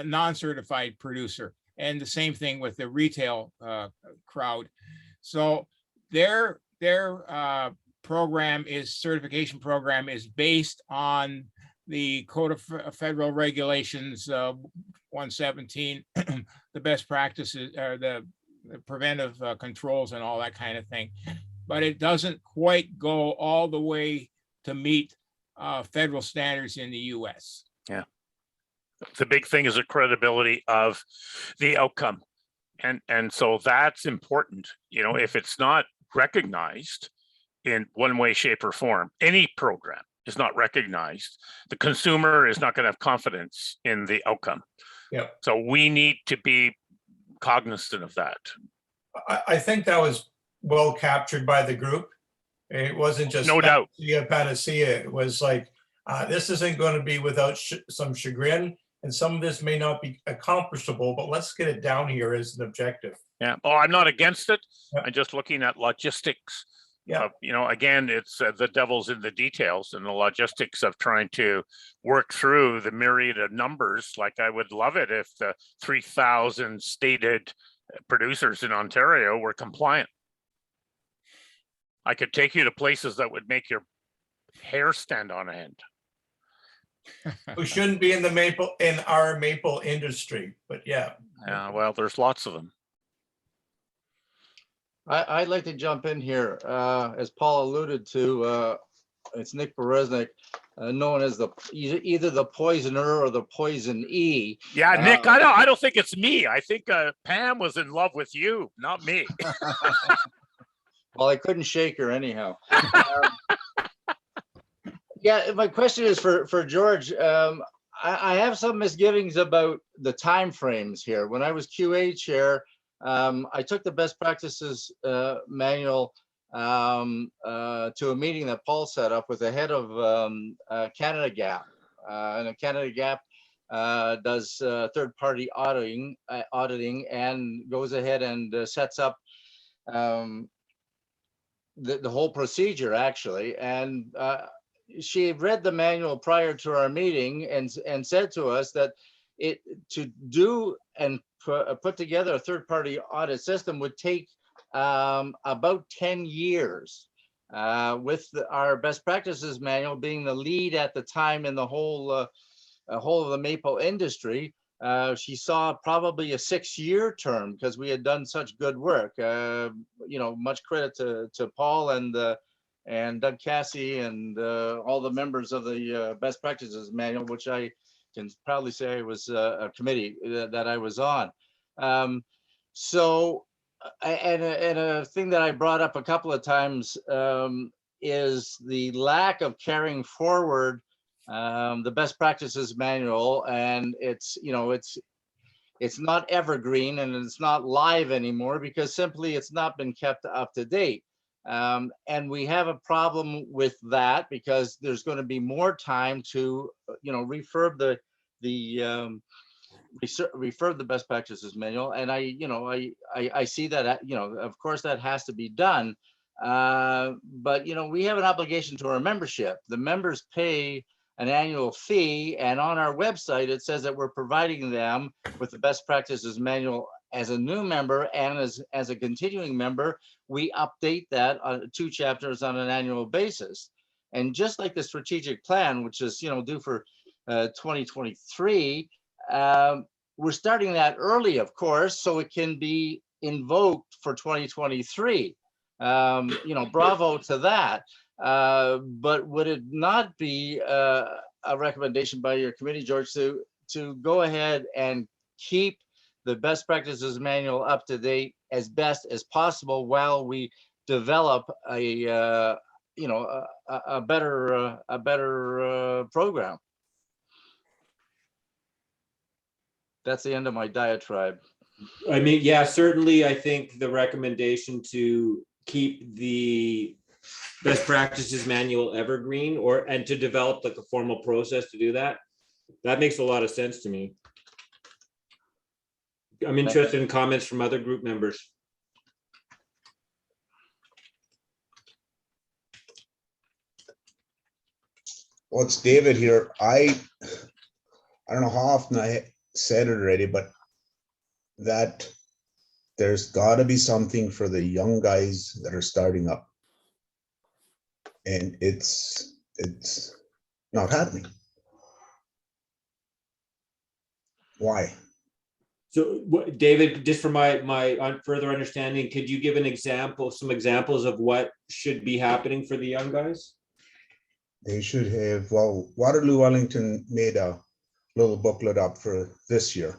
non-certified producer. And the same thing with the retail crowd. So their certification program is based on the Code of Federal Regulations 117, the best practices, or the preventive controls and all that kind of thing. But it doesn't quite go all the way to meet federal standards in the US. Yeah. The big thing is the credibility of the outcome. And so that's important. You know, if it's not recognized in one way, shape, or form, any program is not recognized, the consumer is not going to have confidence in the outcome. Yeah. So we need to be cognizant of that. I think that was well captured by the group. It wasn't just No doubt. Panacea. It was like, this isn't going to be without some chagrin, and some of this may not be accomplishable, but let's get it down here as an objective. Yeah. Oh, I'm not against it. Yeah. I'm just looking at logistics. Yeah. You know, again, it's the devil's in the details and the logistics of trying to work through the myriad of numbers. Like, I would love it if the 3,000 stated producers in Ontario were compliant. I could take you to places that would make your hair stand on end. Who shouldn't be in our maple industry, but yeah. Well, there's lots of them. I'd like to jump in here. As Paul alluded to, it's Nick Bereznik, known as either the poisoner or the poisonee. Yeah, Nick, I don't think it's me. I think Pam was in love with you, not me. Well, I couldn't shake her anyhow. Yeah, my question is for George. I have some misgivings about the timeframes here. When I was QA chair, I took the best practices manual to a meeting that Paul set up with the head of Canada Gap. And Canada Gap does third-party auditing and goes ahead and sets up the whole procedure, actually. And she had read the manual prior to our meeting and said to us that to do and put together a third-party audit system would take about 10 years, with our best practices manual being the lead at the time in the whole of the maple industry. She saw probably a 6-year term because we had done such good work. Much credit to Paul and Doug Cassie and all the members of the best practices manual, which I can proudly say was a committee that I was on. And a thing that I brought up a couple of times is the lack of carrying forward the best practices manual, and it's not evergreen and it's not live anymore because simply it's not been kept up to date. And we have a problem with that because there's going to be more time to refurb the best practices manual, and I see that of course that has to be done, but we have an obligation to our membership. The members pay an annual fee, and on our website it says that we're providing them with the best practices manual as a new member, and as a continuing member we update that on 2 chapters on an annual basis. And just like the strategic plan, which is due for 2023, we're starting that early, of course, so it can be invoked for 2023. Bravo to that. But would it not be a recommendation by your committee, George, to go ahead and keep the best practices manual up to date as best as possible while we develop a better program? That's the end of my diatribe. I mean, yeah, certainly I think the recommendation to keep the best practices manual evergreen and to develop like a formal process to do that makes a lot of sense to me. I'm interested in comments from other group members. Well, it's David here. I don't know how often I said it already, but that there's got to be something for the young guys that are starting up, and it's not happening. Why? So David, just for my further understanding, could you give some examples of what should be happening for the young guys? They should have, well, Waterloo Wellington made a little booklet up for this year,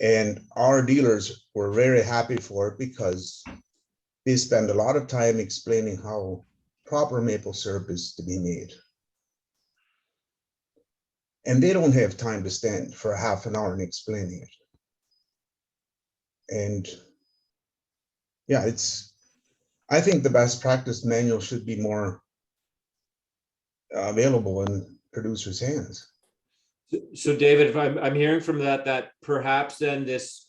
and our dealers were very happy for it because they spend a lot of time explaining how proper maple syrup is to be made. And they don't have time to stand for a half an hour and explaining it. And yeah, I think the best practice manual should be more available in producers' hands. So David, if I'm hearing from that perhaps then this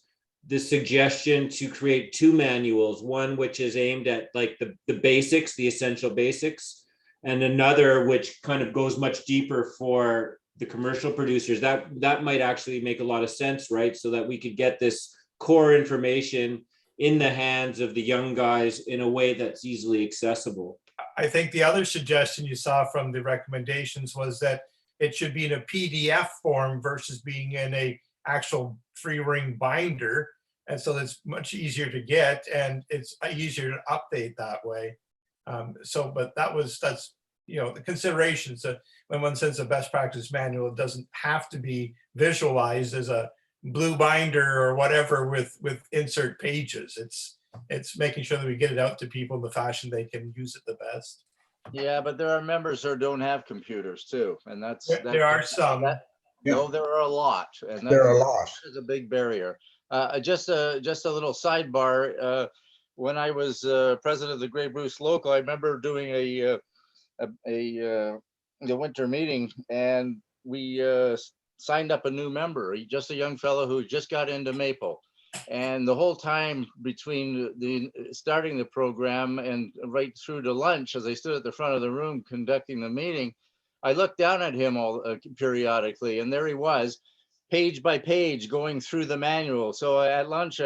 suggestion to create 2 manuals, one which is aimed at like the basics, the essential basics, and another which kind of goes much deeper for the commercial producers, that might actually make a lot of sense, right? So that we could get this core information in the hands of the young guys in a way that's easily accessible. I think the other suggestion you saw from the recommendations was that it should be in a PDF form versus being in a actual 3-ring binder. And so it's much easier to get, and it's easier to update that way. But that's, the considerations that when one sends a best practice manual, it doesn't have to be visualized as a blue binder or whatever with insert pages. It's making sure that we get it out to people in the fashion they can use it the best. Yeah, but there are members who don't have computers too, and There are some. No, there are a lot, and There are a lot. that is a big barrier. Just a little sidebar. When I was president of the Grey Bruce Local, I remember doing the winter meeting, and we signed up a new member, just a young fellow who just got into Maple. And the whole time between the starting the program and right through to lunch, as I stood at the front of the room conducting the meeting, I looked down at him all periodically, and there he was, page by page, going through the manual. So at lunch,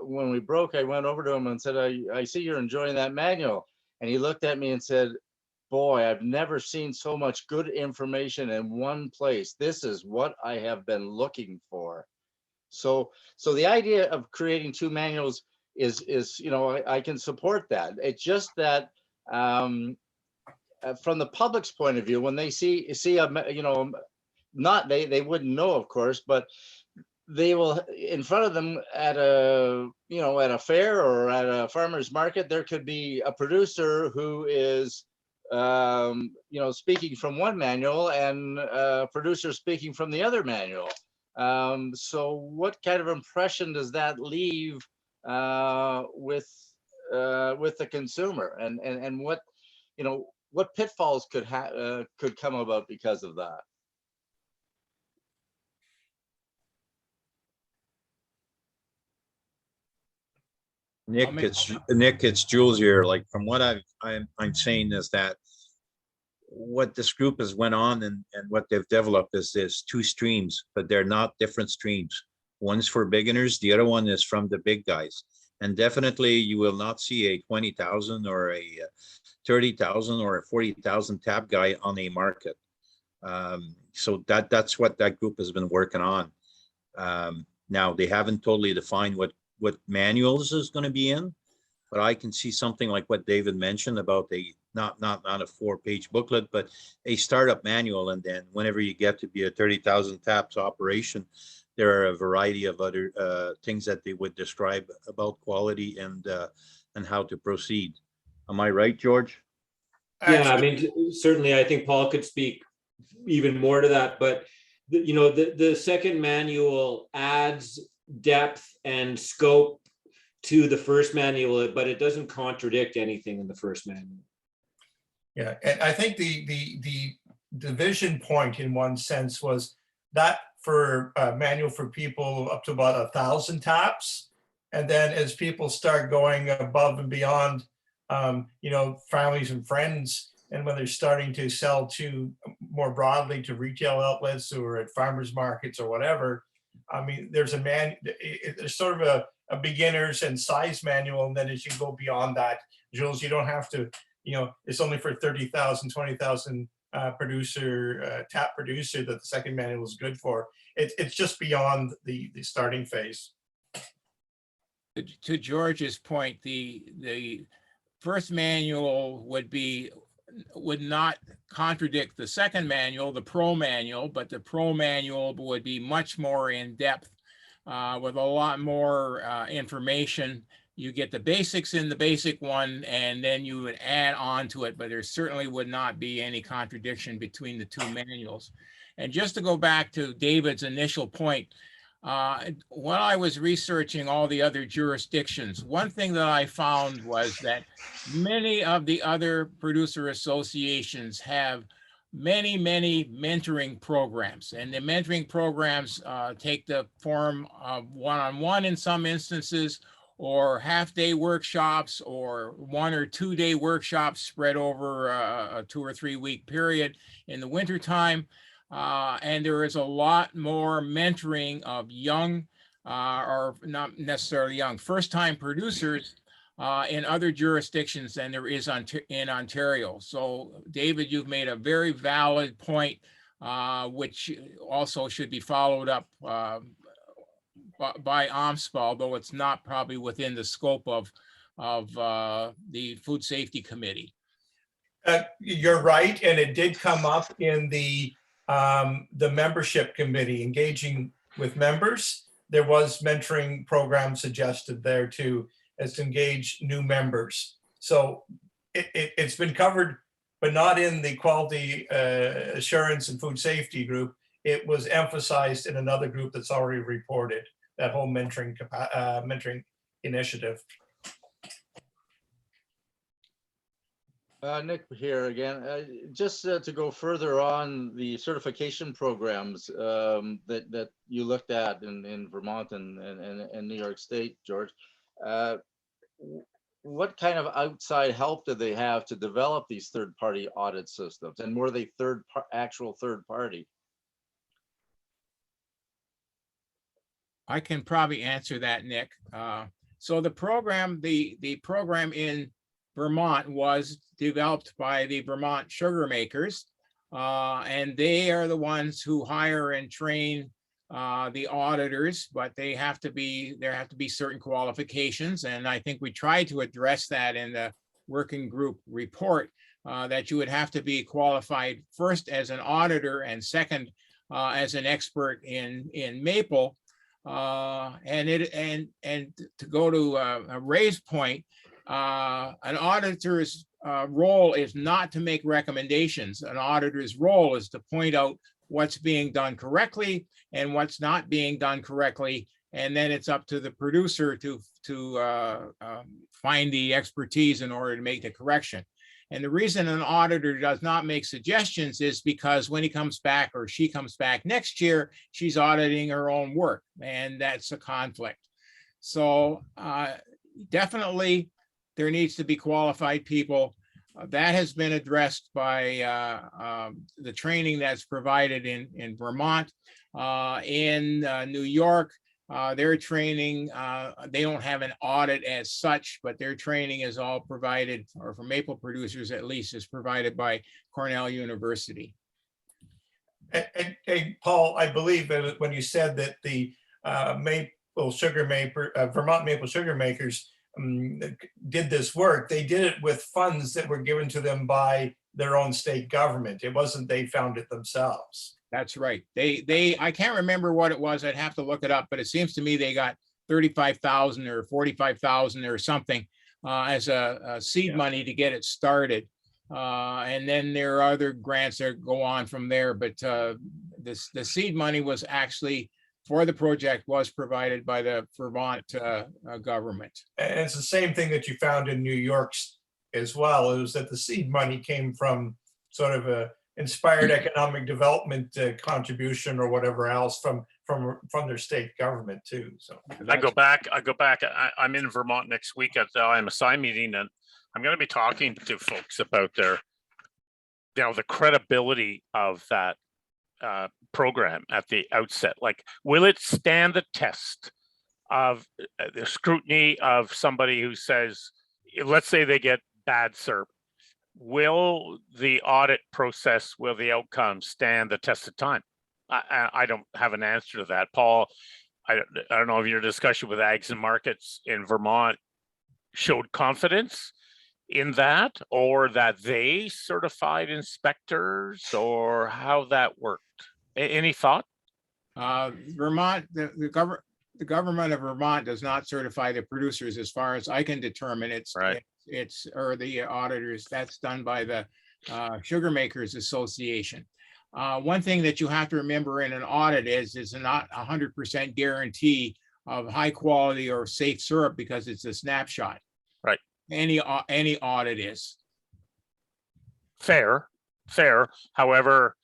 when we broke, I went over to him and said, I see you're enjoying that manual. And he looked at me and said, boy, I've never seen so much good information in one place. This is what I have been looking for. So the idea of creating two manuals is I can support that. It's just that from the public's point of view, when they see not they wouldn't know, of course, but they will, in front of them at a fair or at a farmer's market, there could be a producer who is speaking from one manual and a producer speaking from the other manual. So what kind of impression does that leave with the consumer, and what pitfalls could come about because of that? I'll make- Nick, it's Jules here. Like, from what I'm saying is that what this group has went on and what they've developed is there's two streams, but they're not different streams. One's for beginners, the other one is from the big guys. And definitely you will not see a 20,000 or a 30,000 or a 40,000 tap guy on a market. So that's what that group has been working on. Now they haven't totally defined what manuals is going to be in, but I can see something like what David mentioned about not a 4-page booklet, but a startup manual. And then whenever you get to be a 30,000 taps operation, there are a variety of other things that they would describe about quality and how to proceed. Am I right, George? Yeah, I mean, certainly I think Paul could speak even more to that, but the second manual adds depth and scope to the first manual, but it doesn't contradict anything in the first manual. Yeah, and I think the division point in one sense was that for a manual for people up to about 1,000 taps. And then as people start going above and beyond, families and friends, and when they're starting to sell to more broadly to retail outlets or at farmers markets or whatever, I mean, there's sort of a beginners and size manual. And then as you go beyond that, Jules, you don't have to, it's only for 30,000, 20,000 tap producer that the second manual is good for. It's just beyond the starting phase. To George's point, the first manual would not contradict the second manual, the pro manual, but the pro manual would be much more in depth with a lot more information. You get the basics in the basic one, and then you would add on to it, but there certainly would not be any contradiction between the two manuals. And just to go back to David's initial point, when I was researching all the other jurisdictions, one thing that I found was that many of the other producer associations have many mentoring programs, and the mentoring programs take the form of one-on-one in some instances, or half-day workshops, or 1 or 2 day workshops spread over a 2 or 3 week period in the wintertime. And there is a lot more mentoring of young, or not necessarily young, first-time producers in other jurisdictions than there is in Ontario. So, David, you've made a very valid point, which also should be followed up by OMSPA, although it's not probably within the scope of the Food Safety Committee. You're right, and it did come up in the membership committee, engaging with members. There was mentoring program suggested there too, as to engage new members. So it's been covered, but not in the quality assurance and food safety group. It was emphasized in another group that's already reported, that whole mentoring initiative. Nick here again. Just to go further on the certification programs that you looked at in Vermont and New York State, George. What kind of outside help do they have to develop these third-party audit systems? And were they actual third party? I can probably answer that, Nick. So the program in Vermont was developed by the Vermont sugar makers, and they are the ones who hire and train the auditors, but there have to be certain qualifications, and I think we tried to address that in the working group report, that you would have to be qualified first as an auditor and second as an expert in maple. And to go to a Ray's point, an auditor's role is not to make recommendations. An auditor's role is to point out what's being done correctly and what's not being done correctly, and then it's up to the producer to find the expertise in order to make the correction. And the reason an auditor does not make suggestions is because when he comes back or she comes back next year, she's auditing her own work, and that's a conflict. So definitely there needs to be qualified people. That has been addressed by the training that's provided in Vermont. In New York, their training, they don't have an audit as such, but their training is all provided, or for maple producers at least, is provided by Cornell University. And Paul, I believe that when you said that the Vermont maple sugar makers did this work, they did it with funds that were given to them by their own state government. It wasn't they found it themselves. That's right. I can't remember what it was. I'd have to look it up, but it seems to me they got 35,000 or 45,000 or something as a seed money to get it started. And then there are other grants that go on from there, but the seed money was actually for the project was provided by the Vermont government. And it's the same thing that you found in New York as well. It was that the seed money came from sort of a inspired economic development contribution or whatever else from their state government too. So I go back. I'm in Vermont next week at the OMSPA meeting, and I'm going to be talking to folks about their, the credibility of that program at the outset. Like, will it stand the test of the scrutiny of somebody who says, let's say they get bad SERP? Will the audit process, will the outcome stand the test of time? I don't have an answer to that. Paul, I don't know if your discussion with Ags and Markets in Vermont showed confidence in that, or that they certified inspectors, or how that worked. Any thought? Vermont, the government of Vermont does not certify the producers, as far as I can determine. It's right. Or the auditors. That's done by the Sugar Makers Association. One thing that you have to remember in an audit is not 100% guarantee of high quality or safe syrup, because it's a snapshot. Right. Any audit is. Fair. However,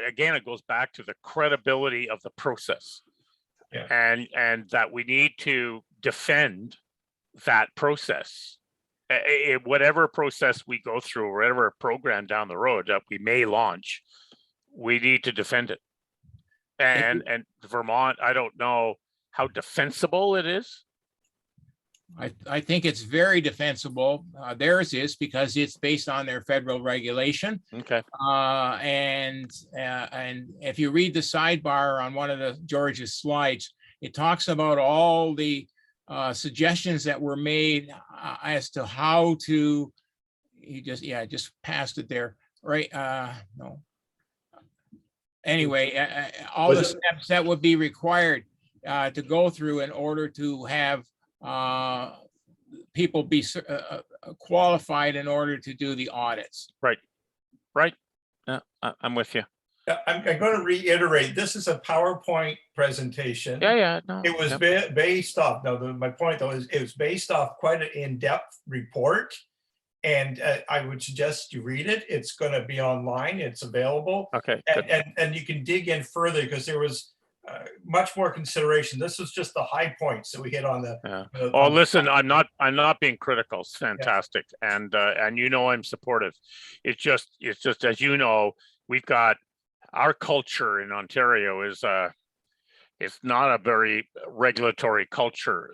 again, it goes back to the credibility of the process. Yeah. And that we need to defend that process. Whatever process we go through, or whatever program down the road that we may launch, we need to defend it. And Vermont, I don't know how defensible it is. I think it's very defensible. Theirs is, because it's based on their federal regulation. Okay. And if you read the sidebar on one of George's slides, it talks about all the suggestions that were made as to how to, he just, yeah, just passed it there, right? No. Anyway, all the steps that would be required to go through in order to have people be qualified in order to do the audits. Right. Yeah, I'm with you. I'm going to reiterate, this is a PowerPoint presentation. Yeah. No. It was based off, my point though is it was based off quite an in-depth report. And I would suggest you read it. It's going to be online. It's available. Okay. And you can dig in further because there was much more consideration. This was just the high points that we hit on the. Yeah. Oh, listen, I'm not being critical. It's fantastic, and I'm supportive. It's just as you know, we've got our culture in Ontario is it's not a very regulatory culture.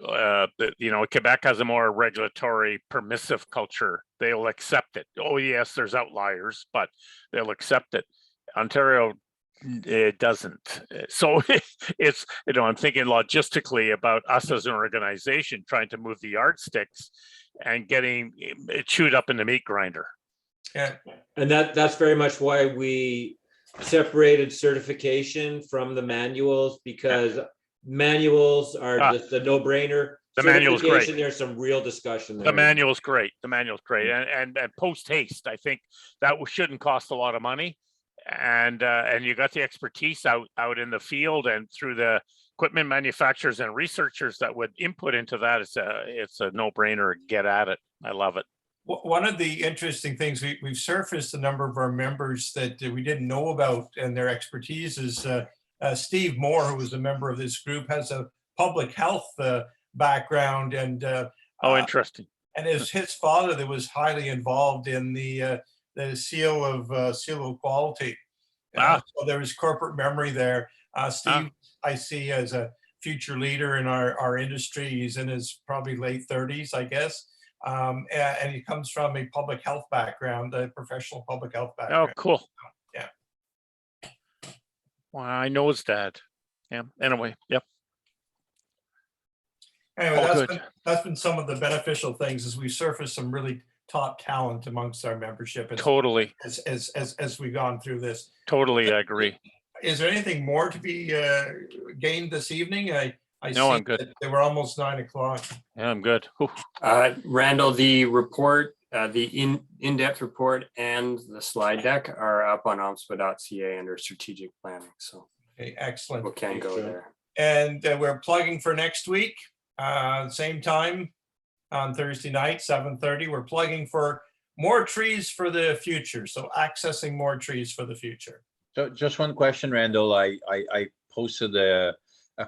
Quebec has a more regulatory, permissive culture. They'll accept it. Oh yes, there's outliers, but they'll accept it. Ontario, it doesn't. So it's, I'm thinking logistically about us as an organization trying to move the yardsticks and getting it chewed up in the meat grinder. Yeah. And that's very much why we separated certification from the manuals, because manuals are just a no-brainer. The manual's great. Certification, there's some real discussion there. The manual's great. And post haste, I think that shouldn't cost a lot of money. And you got the expertise out in the field and through the equipment manufacturers and researchers that would input into that. It's a no-brainer. Get at it. I love it. One of the interesting things, we've surfaced a number of our members that we didn't know about and their expertise is Steve Moore, who was a member of this group, has a public health background. And interesting. And his father that was highly involved in the seal of quality. So there was corporate memory there. Steve, I see as a future leader in our industry. He's in his probably late 30s, I guess. And he comes from a public health background, a professional public health background. Oh, cool. Yeah. Well, I know his dad. Yeah. Anyway, yep. Anyway, that's been some of the beneficial things as we surface some really top talent amongst our membership. Totally. As we've gone through this. Totally, I agree. Is there anything more to be gained this evening? No, I'm good. They were almost 9 o'clock. Yeah, I'm good. Randall, the report, the in-depth report and the slide deck are up on OMSPA.ca under strategic planning. So Okay, excellent. people can go there. And we're plugging for next week, same time on Thursday night, 7:30. We're plugging for more trees for the future. So accessing more trees for the future. So just one question, Randall. I posted a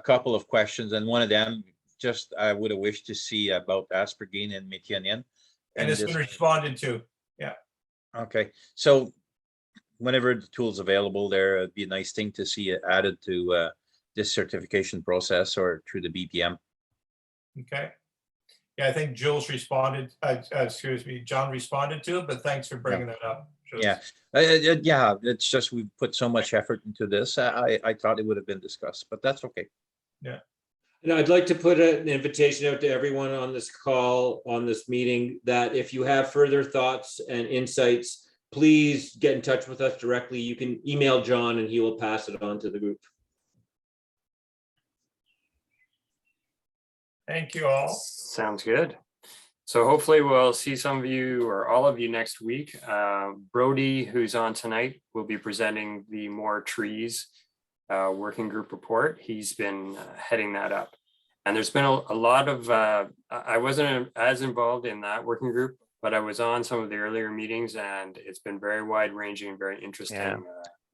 couple of questions, and one of them just I would have wished to see about aspergine and methionine. And it's been responded to. Yeah. Okay. So whenever the tool's available there, it'd be a nice thing to see it added to this certification process or through the BPM. Okay. Yeah, I think Jules responded, John responded to it, but thanks for bringing that up. Jules. Yeah. Yeah, it's just we put so much effort into this. I thought it would have been discussed, but that's okay. Yeah. And I'd like to put an invitation out to everyone on this call, on this meeting, that if you have further thoughts and insights, please get in touch with us directly. You can email John and he will pass it on to the group. Thank you all. Sounds good. So hopefully we'll see some of you or all of you next week. Brody, who's on tonight, will be presenting the More Trees working group report. He's been heading that up. And there's been a lot of, I wasn't as involved in that working group, but I was on some of the earlier meetings and it's been very wide ranging and very interesting. Yeah.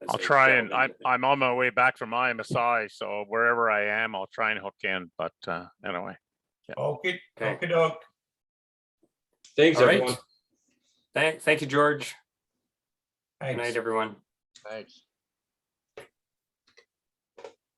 I'll try and I'm on my way back from IMSI. So wherever I am, I'll try and hook in, but anyway. Yeah. Okay. Thanks, all everyone. right. Thank you, George. Thanks. Good night, everyone. Thanks.